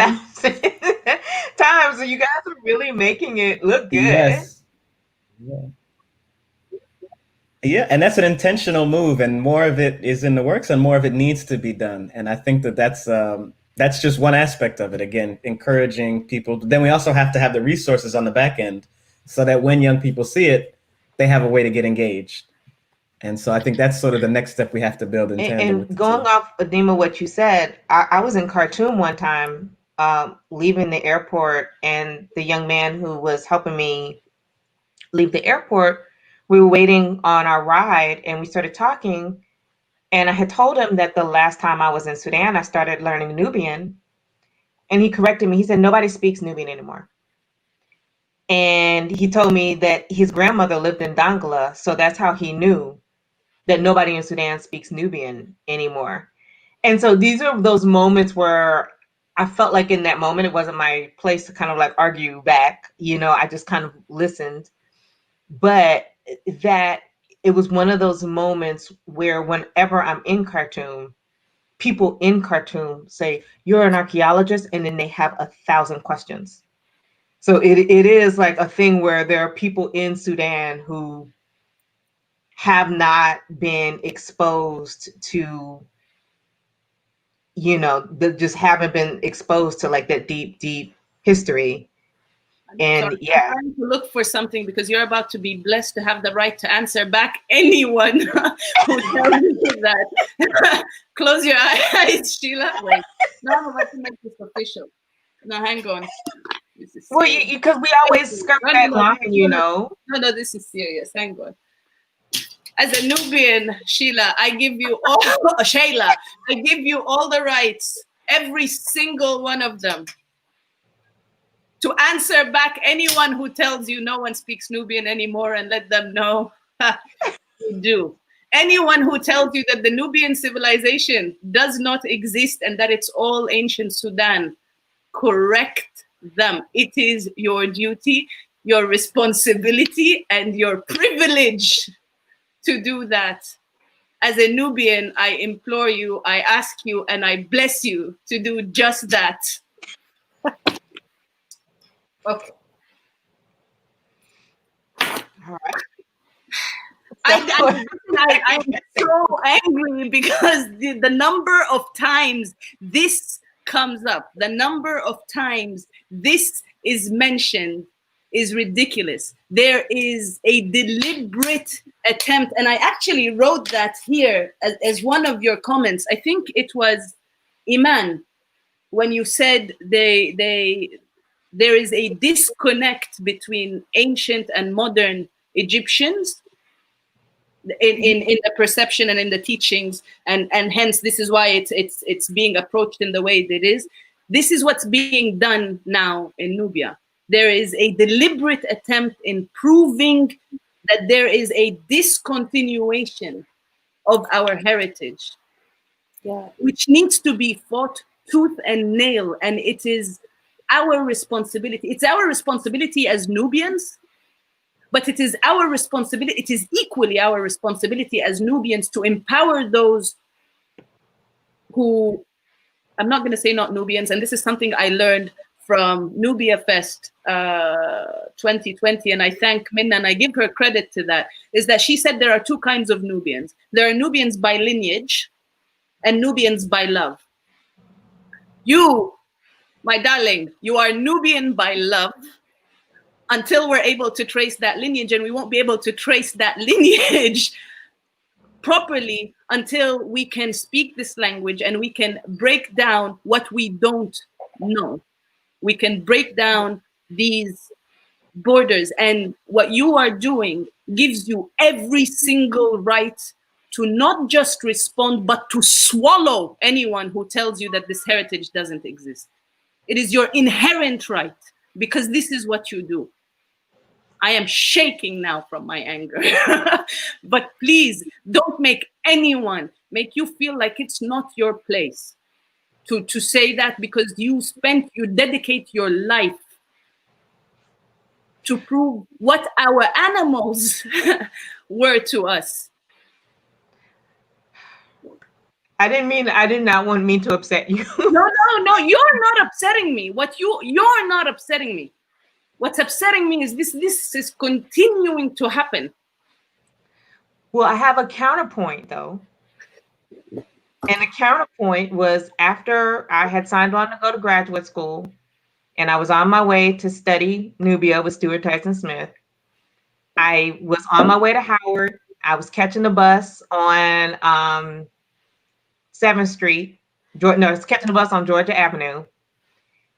[SPEAKER 6] times. So you guys are really making it look good.
[SPEAKER 5] Yes. Yeah, and that's an intentional move, and more of it is in the works, and more of it needs to be done. And I think that that's just one aspect of it. Again, encouraging people. Then we also have to have the resources on the back end, so that when young people see it, they have a way to get engaged. And so I think that's sort of the next step we have to build in tandem.
[SPEAKER 6] And going off, Adima, what you said, I was in Khartoum one time, leaving the airport, and the young man who was helping me leave the airport, we were waiting on our ride, and we started talking. And I had told him that the last time I was in Sudan, I started learning Nubian. And he corrected me. He said, nobody speaks Nubian anymore. And he told me that his grandmother lived in Dangla. So that's how he knew that nobody in Sudan speaks Nubian anymore. And so these are those moments where I felt like in that moment, it wasn't my place to kind of like argue back. I just kind of listened. But that it was one of those moments where whenever I'm in Khartoum, people in Khartoum say, you're an archaeologist, and then they have 1,000 questions. So it is like a thing where there are people in Sudan who have not been exposed to, you know, just haven't been exposed to like that deep history. And
[SPEAKER 1] sorry,
[SPEAKER 6] yeah,
[SPEAKER 1] I'm trying to look for something because you're about to be blessed to have the right to answer back anyone who tells you that. Close your eyes, Sheila. Wait, now I'm about to make this official. Now, hang on. This is
[SPEAKER 6] well,
[SPEAKER 1] serious.
[SPEAKER 6] because we always skirt that line, you know.
[SPEAKER 1] No, this is serious. Hang on. As a Nubian, Sheila, I give you all, Shayla, I give you all the rights, every single one of them, to answer back anyone who tells you no one speaks Nubian anymore, and let them know you do. Anyone who tells you that the Nubian civilization does not exist and that it's all ancient Sudan, correct them. It is your duty, your responsibility, and your privilege to do that. As a Nubian, I implore you, I ask you, and I bless you to do just that. Okay.
[SPEAKER 6] All right.
[SPEAKER 1] I'm so angry because the number of times this comes up, the number of times this is mentioned is ridiculous. There is a deliberate attempt, and I actually wrote that here as one of your comments. I think it was Iman, when you said there is a disconnect between ancient and modern Egyptians in the perception and in the teachings, and hence this is why it's being approached in the way that it is. This is what's being done now in Nubia. There is a deliberate attempt in proving that there is a discontinuation of our heritage, which needs to be fought tooth and nail, and it is our responsibility. It's our responsibility as Nubians, but it is our responsibility, it is equally our responsibility as Nubians to empower those who, I'm not going to say not Nubians, and this is something I learned from Nubia Fest 2020, and I thank Minna and I give her credit to that, is that she said there are two kinds of Nubians. There are Nubians by lineage and Nubians by love. You, my darling, you are Nubian by love until we're able to trace that lineage, and we won't be able to trace that lineage properly until we can speak this language and we can break down what we don't know. We can break down these borders, and what you are doing gives you every single right to not just respond, but to swallow anyone who tells you that this heritage doesn't exist. It is your inherent right, because this is what you do. I am shaking now from my anger. But please don't make anyone make you feel like it's not your place to say that, because you dedicate your life to prove what our animals were to us.
[SPEAKER 6] I did not want me to upset you.
[SPEAKER 1] No, you're not upsetting me. You're not upsetting me. What's upsetting me is this is continuing to happen.
[SPEAKER 6] Well, I have a counterpoint though. And the counterpoint was after I had signed on to go to graduate school and I was on my way to study Nubia with Stuart Tyson Smith. I was on my way to Howard. I was catching the bus on 7th Street. I was catching the bus on Georgia Avenue.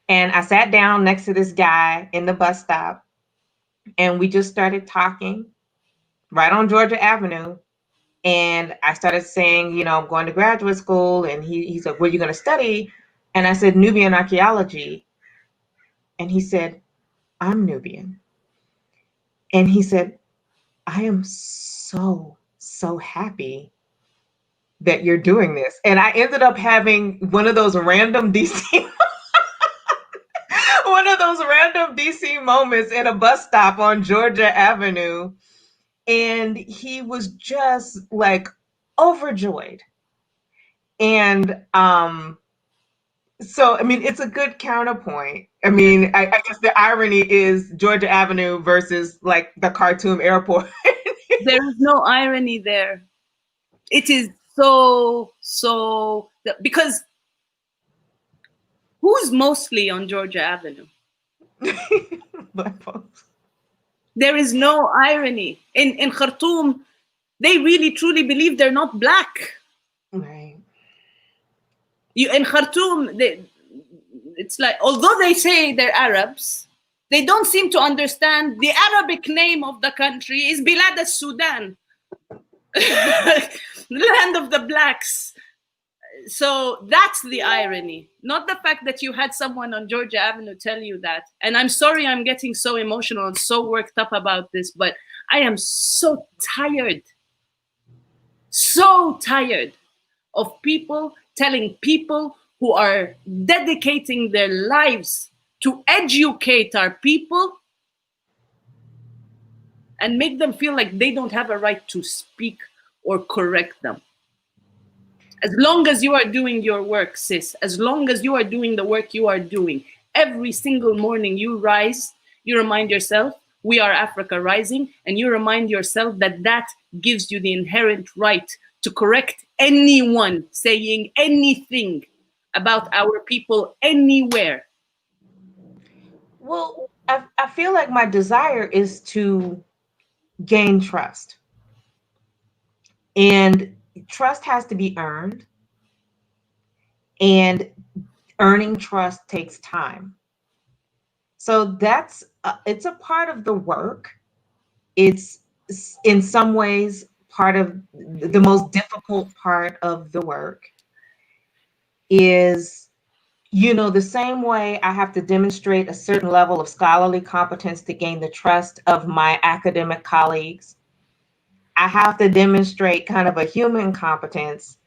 [SPEAKER 6] And I sat down next to this guy in the bus stop, and we just started talking right on Georgia Avenue. And I started saying, you know, I'm going to graduate school. And he's like, what are you going to study? And I said, Nubian archaeology. And he said, I'm Nubian. And he said, I am so happy that you're doing this. And I ended up having one of those random DC moments at a bus stop on Georgia Avenue. And he was just like overjoyed. And So, I mean, it's a good counterpoint. I mean, I guess the irony is Georgia Avenue versus like the Khartoum airport.
[SPEAKER 1] There is no irony there. It is so, because who's mostly on Georgia Avenue?
[SPEAKER 6] Black folks.
[SPEAKER 1] There is no irony. In Khartoum, they really truly believe they're not black.
[SPEAKER 6] Right.
[SPEAKER 1] In Khartoum, it's like, although they say they're Arabs, they don't seem to understand the Arabic name of the country is Bilad al-Sudan, land of the blacks. So that's the irony, not the fact that you had someone on Georgia Avenue tell you that. And I'm sorry I'm getting so emotional and so worked up about this, but I am so tired of people telling people who are dedicating their lives to educate our people and make them feel like they don't have a right to speak or correct them. As long as you are doing your work, sis, as long as you are doing the work you are doing, every single morning you rise, you remind yourself, we are Africa Rising, and you remind yourself that that gives you the inherent right to correct anyone saying anything about our people anywhere.
[SPEAKER 6] Well, I feel like my desire is to gain trust. And trust has to be earned. And earning trust takes time. So that's, it's a part of the work. It's in some ways part of the most difficult part of the work is, you know, the same way I have to demonstrate a certain level of scholarly competence to gain the trust of my academic colleagues, I have to demonstrate kind of a human competence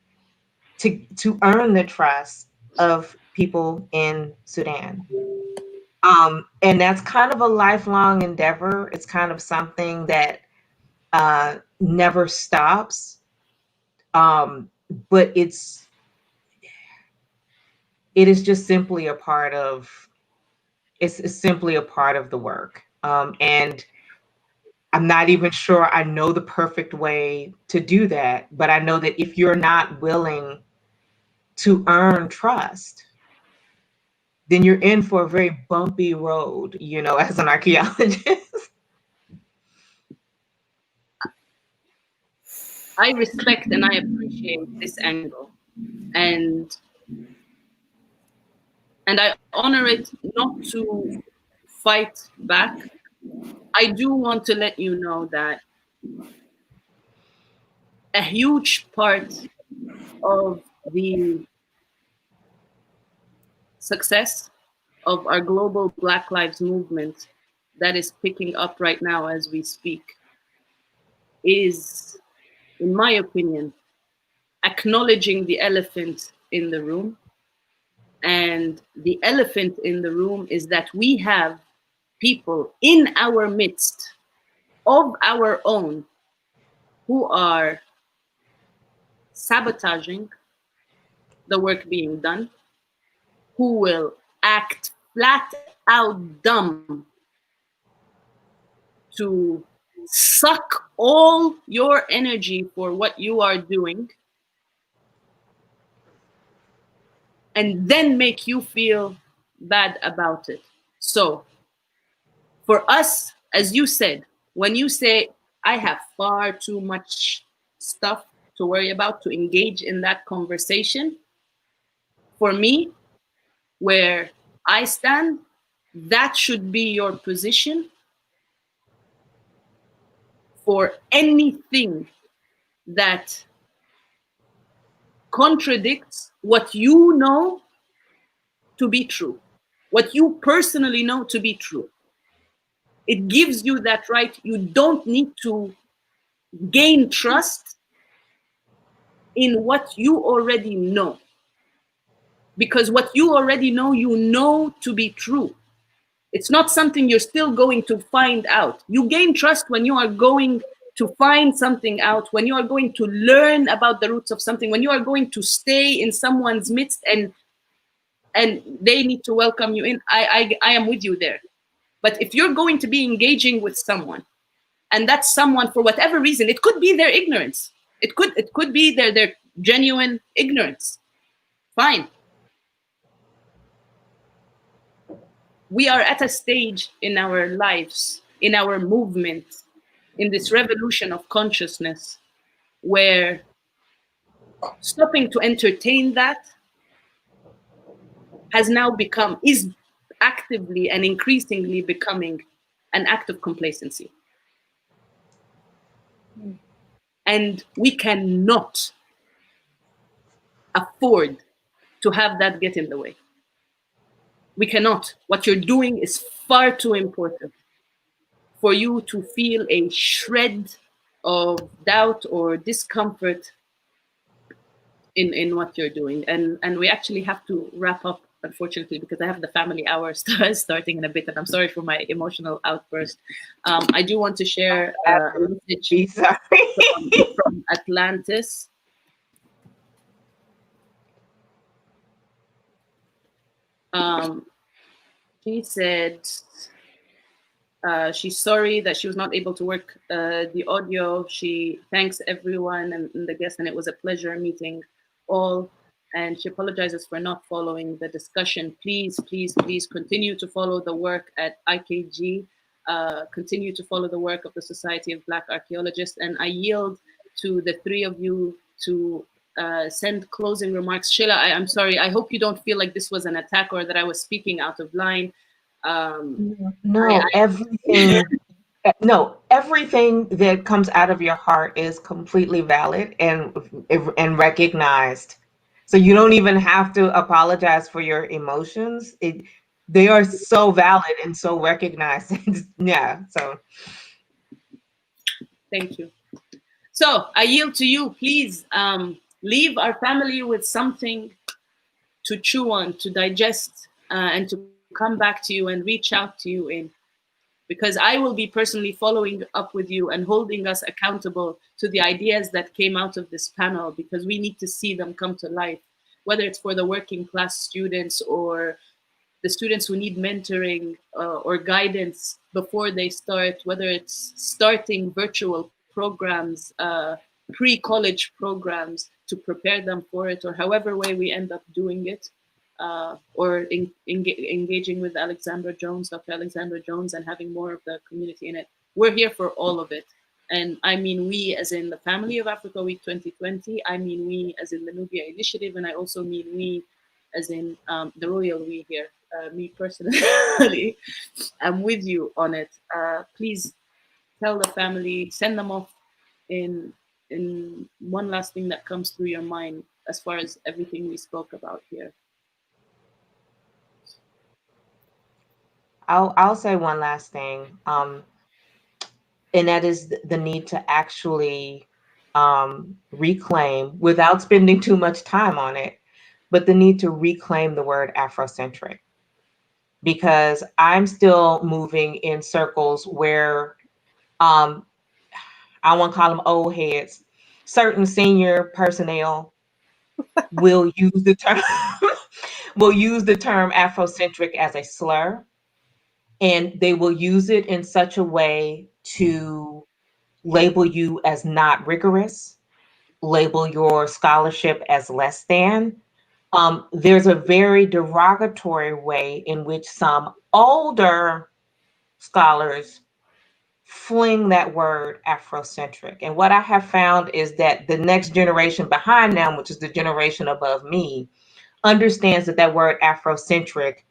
[SPEAKER 6] to earn the trust of people in Sudan. And that's kind of a lifelong endeavor. It's kind of something that never stops. But it is just simply a part of, it's simply a part of the work. And I'm not even sure I know the perfect way to do that, but I know that if you're not willing to earn trust, then you're in for a very bumpy road, you know, as an archaeologist.
[SPEAKER 1] I respect and I appreciate this angle, and I honor it not to fight back. I do want to let you know that a huge part of the success of our global Black Lives Movement that is picking up right now as we speak is, in my opinion, acknowledging the elephant in the room. And the elephant in the room is that we have people in our midst of our own who are sabotaging the work being done, who will act flat out dumb to suck all your energy for what you are doing and then make you feel bad about it. So for us, as you said, when you say, I have far too much stuff to worry about to engage in that conversation, for me, where I stand, that should be your position for anything that contradicts what you know to be true, what you personally know to be true. It gives you that right. You don't need to gain trust in what you already know, because what you already know, you know to be true. It's not something you're still going to find out. You gain trust when you are going to find something out, when you are going to learn about the roots of something, when you are going to stay in someone's midst and and they need to welcome you in. I am with you there. But if you're going to be engaging with someone, and that someone, for whatever reason, it could be their ignorance, it could be their genuine ignorance, fine. We are at a stage in our lives, in our movement, in this revolution of consciousness, where stopping to entertain that has now is actively and increasingly becoming an act of complacency. And we cannot afford to have that get in the way. We cannot. What you're doing is far too important for you to feel a shred of doubt or discomfort in what you're doing. And we actually have to wrap up, unfortunately, because I have the family hour starting in a bit, and I'm sorry for my emotional outburst. I do want to share a message from Atlantis. She said she's sorry that she was not able to work the audio. She thanks everyone and the guests, and it was a pleasure meeting all. And she apologizes for not following the discussion. Please, please, please continue to follow the work at IKG. Continue to follow the work of the Society of Black Archaeologists. And I yield to the three of you to send closing remarks. Sheila, I'm sorry. I hope you don't feel like this was an attack or that I was speaking out of line.
[SPEAKER 6] Everything that comes out of your heart is completely valid and recognized. So you don't even have to apologize for your emotions. They are so valid and so recognized. Yeah. So
[SPEAKER 1] thank you. So I yield to you. Please leave our family with something to chew on, to digest, and to come back to you and reach out to you in. Because I will be personally following up with you and holding us accountable to the ideas that came out of this panel, because we need to see them come to life, whether it's for the working class students or the students who need mentoring or guidance before they start, whether it's starting virtual programs, pre-college programs to prepare them for it, or however way we end up doing it. Or engaging with Alexandra Jones, Dr. Alexandra Jones, and having more of the community in it. We're here for all of it. And I mean we as in the Family of Africa Week 2020, I mean we as in the Nubia Initiative, and I also mean we as in the royal we here. Me personally, I'm with you on it. Please tell the family, send them off in one last thing that comes through your mind as far as everything we spoke about here.
[SPEAKER 6] I'll say one last thing, and that is the need to actually reclaim, without spending too much time on it, but the need to reclaim the word Afrocentric. Because I'm still moving in circles where I won't call them old heads, certain senior personnel will use the term Afrocentric as a slur. And they will use it in such a way to label you as not rigorous, label your scholarship as less than. There's a very derogatory way in which some older scholars fling that word Afrocentric. And what I have found is that the next generation behind them, which is the generation above me, understands that that word Afrocentric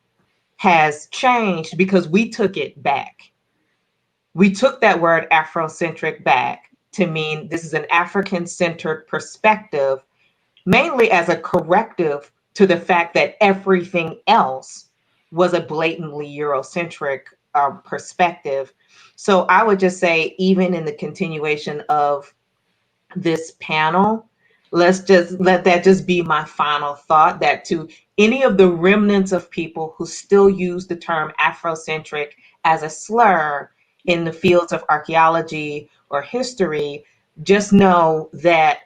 [SPEAKER 6] has changed because we took it back. We took that word Afrocentric back to mean this is an African-centered perspective, mainly as a corrective to the fact that everything else was a blatantly Eurocentric perspective. So I would just say, even in the continuation of this panel, let's just let that just be my final thought, that to any of the remnants of people who still use the term Afrocentric as a slur in the fields of archaeology or history, just know that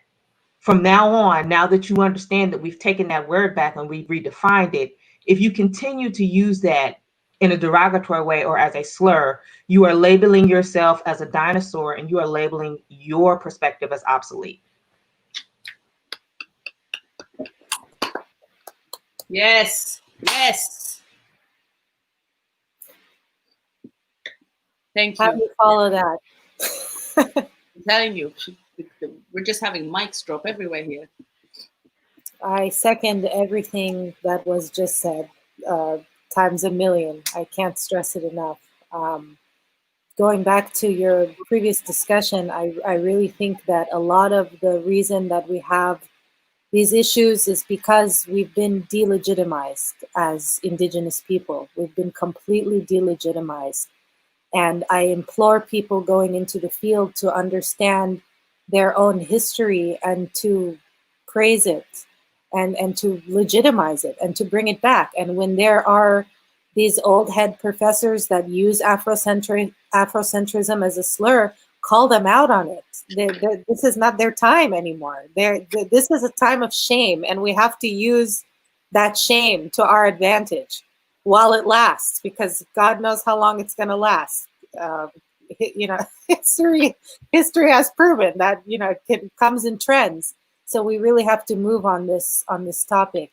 [SPEAKER 6] from now on, now that you understand that we've taken that word back and we've redefined it, If you continue to use that in a derogatory way or as a slur, you are labeling yourself as a dinosaur and you are labeling your perspective as obsolete.
[SPEAKER 1] Yes, yes. Thank
[SPEAKER 2] How do
[SPEAKER 1] you.
[SPEAKER 2] you follow that?
[SPEAKER 1] I'm telling you, we're just having mics drop everywhere here.
[SPEAKER 2] I second everything that was just said, times a million. I can't stress it enough. Going back to your previous discussion, I really think that a lot of the reason that we have these issues is because we've been delegitimized as Indigenous people. We've been completely delegitimized. And I implore people going into the field to understand their own history and to praise it and to legitimize it and to bring it back. And when there are these old head professors that use Afrocentrism as a slur, call them out on it. This is not their time anymore. This is a time of shame, and we have to use that shame to our advantage while it lasts, because God knows how long it's going to last. You know, history has proven that, you know, it comes in trends. So we really have to move on this topic.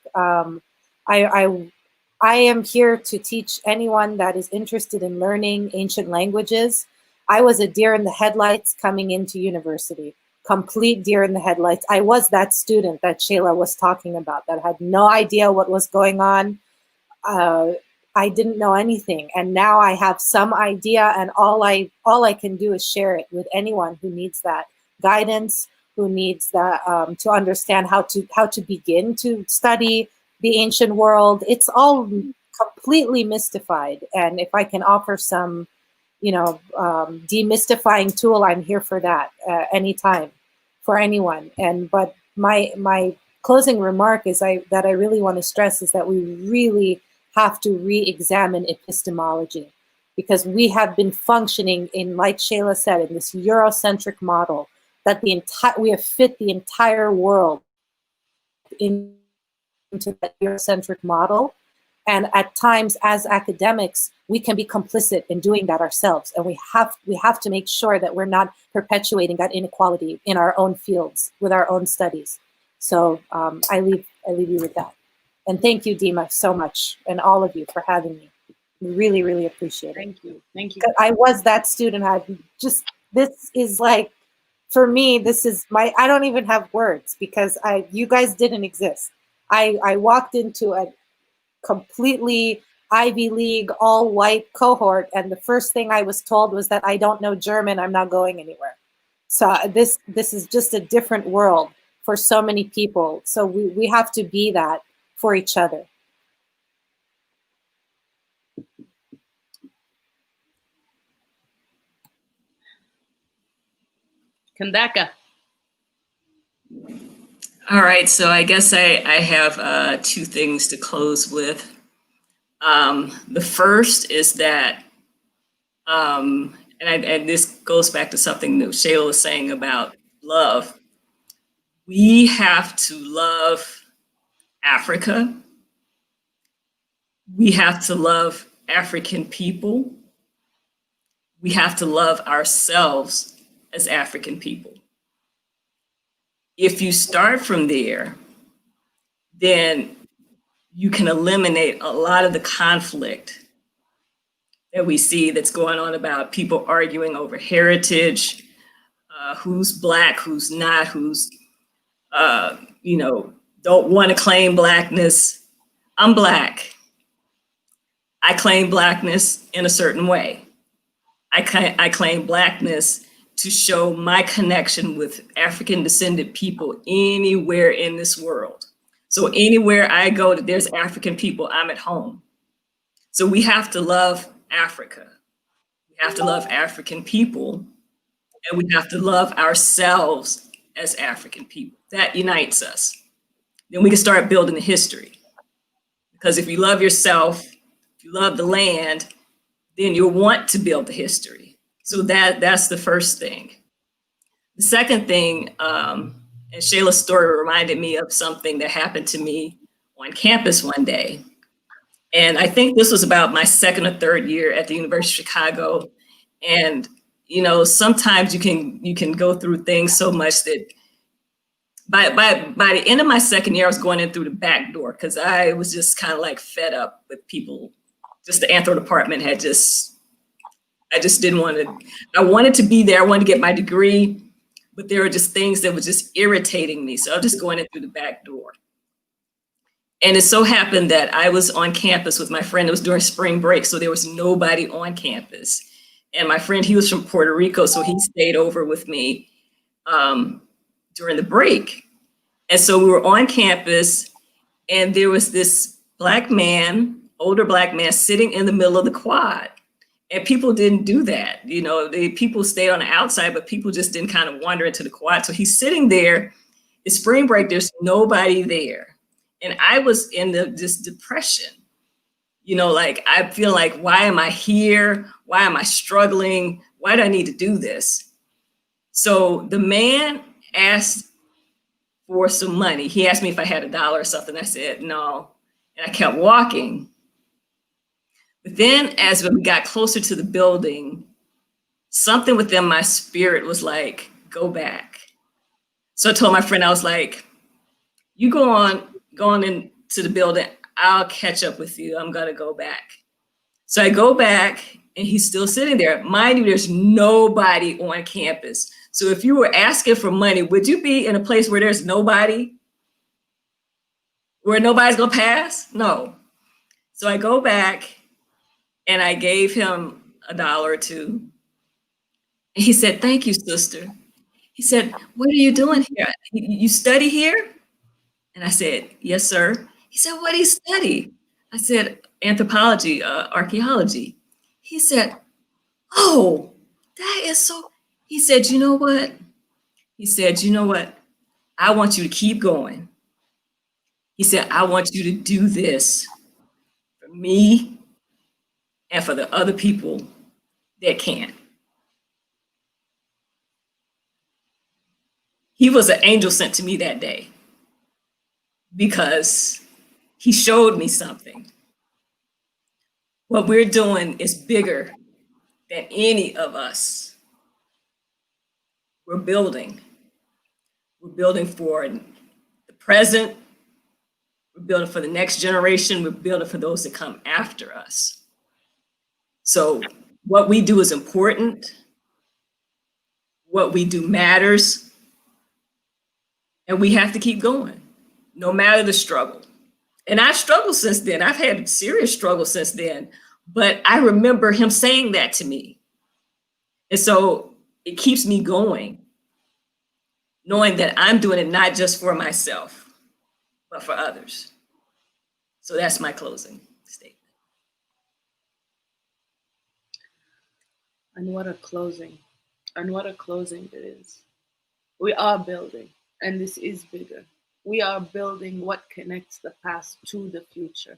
[SPEAKER 2] I am here to teach anyone that is interested in learning ancient languages. I was a deer in the headlights coming into university, complete deer in the headlights. I was that student that Shayla was talking about that had no idea what was going on. I didn't know anything, and now I have some idea, and all I can do is share it with anyone who needs that guidance, who needs that to understand how to begin to study the ancient world. It's all completely mystified, and if I can offer some, you know, demystifying tool, I'm here for that anytime for anyone. But my closing remark is that I really want to stress is that we really have to re-examine epistemology, because we have been functioning in, like Shayla said, in this Eurocentric model that we have fit the entire world into that Eurocentric model. And at times, as academics, we can be complicit in doing that ourselves, and we have to make sure that we're not perpetuating that inequality in our own fields with our own studies. So I leave you with that. And thank you, Dima, so much, and all of you for having me. We really, really appreciate it.
[SPEAKER 1] Thank you. Thank you.
[SPEAKER 2] I was that student. This is like, for me, this is I don't even have words, because you guys didn't exist. I walked into a completely Ivy League, all white cohort, and the first thing I was told was that I don't know German, I'm not going anywhere. So this is just a different world for so many people. So we have to be that for each other.
[SPEAKER 1] Kandaka.
[SPEAKER 3] All right, so I guess I have two things to close with. The first is that, and this goes back to something that Shayla was saying about love. We have to love Africa. We have to love African people. We have to love ourselves as African people. If you start from there, then you can eliminate a lot of the conflict that we see that's going on about people arguing over heritage, who's Black, who's not, who's, don't want to claim Blackness. I'm Black. I claim Blackness in a certain way. I claim Blackness to show my connection with African descended people anywhere in this world. So anywhere I go that there's African people, I'm at home. So we have to love Africa. We have to love African people, and we have to love ourselves as African people. That unites us. Then we can start building the history. Because if you love yourself, if you love the land, then you'll want to build the history. So that's the first thing. The second thing, and Shayla's story reminded me of something that happened to me on campus one day. And I think this was about my second or third year at the University of Chicago. And, you know, sometimes you can go through things so much that by the end of my second year, I was going in through the back door because I was just kind of like fed up with people. Just the anthro department I just didn't want to, I wanted to be there. I wanted to get my degree, but there were just things that were just irritating me. So I was just going in through the back door. And it so happened that I was on campus with my friend. It was during spring break, so there was nobody on campus. And my friend, he was from Puerto Rico, so he stayed over with me during the break. And so we were on campus, and there was this black man, older black man, sitting in the middle of the quad. And people didn't do that. You know, people stayed on the outside, but people just didn't kind of wander into the quad. So he's sitting there. It's spring break, there's nobody there. And I was in this depression, you know, like I feel like, why am I here? Why am I struggling? Why do I need to do this? So the man asked for some money. He asked me if I had $1 or something. I said, no. And I kept walking. But then as we got closer to the building, something within my spirit was like, go back. So I told my friend, I was like, you go on into the building, I'll catch up with you. I'm gonna go back. So I go back and he's still sitting there. Mind you, there's nobody on campus. So if you were asking for money, would you be in a place where there's nobody? Where nobody's gonna pass? No. So I go back and I gave him $1 or $2. And he said, thank you, sister. He said, what are you doing here? You study here? And I said, yes, sir. He said, what do you study? I said, anthropology, archaeology. He said, oh, that is so. He said, you know what? He said, you know what? I want you to keep going. He said, I want you to do this for me and for the other people that can't. He was an angel sent to me that day because he showed me something. What we're doing is bigger than any of us. We're building. We're building for the present. We're building for the next generation. We're building for those that come after us. So what we do is important. What we do matters. And we have to keep going, no matter the struggle. And I've struggled since then. I've had serious struggle since then. But I remember him saying that to me. And so it keeps me going, knowing that I'm doing it not just for myself, but for others. So that's my closing statement.
[SPEAKER 1] And what a closing. And what a closing it is. We are building, and this is bigger. We are building what connects the past to the future.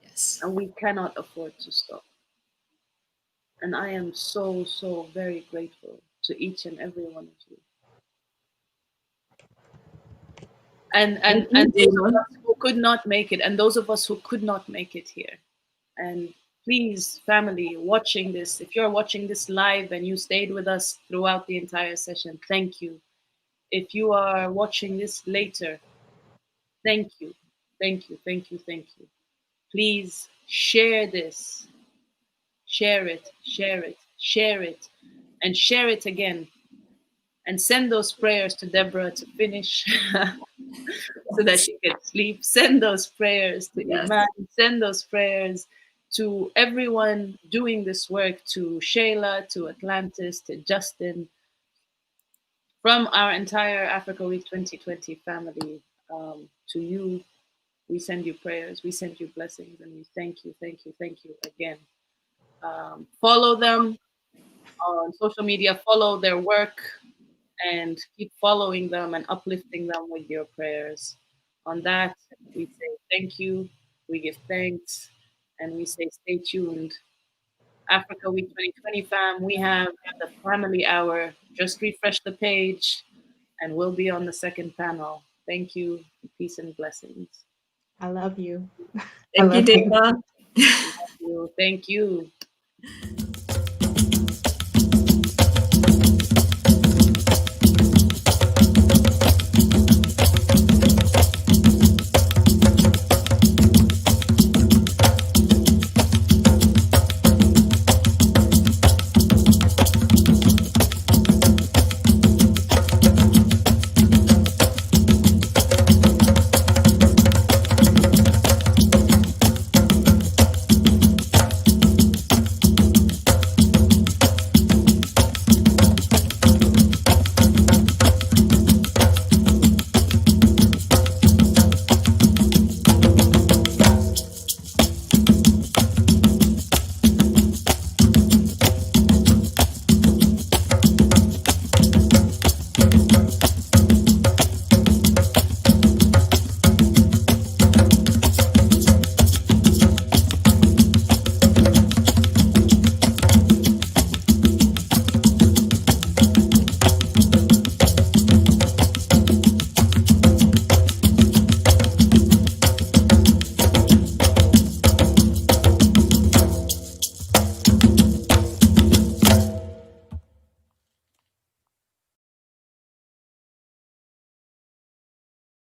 [SPEAKER 3] Yes.
[SPEAKER 1] And we cannot afford to stop. And I am so, so very grateful to each and every one of you. And those of us who could not make it, and those of us who could not make it here. And please, family, watching this, if you're watching this live and you stayed with us throughout the entire session, thank you. If you are watching this later, thank you, thank you, thank you, thank you. Please share this. Share it, share it, share it, and share it again. And send those prayers to Deborah to finish so that she can sleep. Send those prayers to Iman. Send those prayers to everyone doing this work, to Shayla, to Atlantis, to Justin. From our entire Africa Week 2020 family, to you, we send you prayers, we send you blessings, and we thank you, thank you, thank you again. Follow them on social media, follow their work, and keep following them and uplifting them with your prayers. On that, we say thank you, we give thanks, and we say stay tuned. Africa Week 2020 fam, we have the family hour. Just refresh the page and we'll be on the second panel. Thank you. Peace and blessings.
[SPEAKER 6] I love you.
[SPEAKER 3] Thank you, Deva.
[SPEAKER 1] Thank you.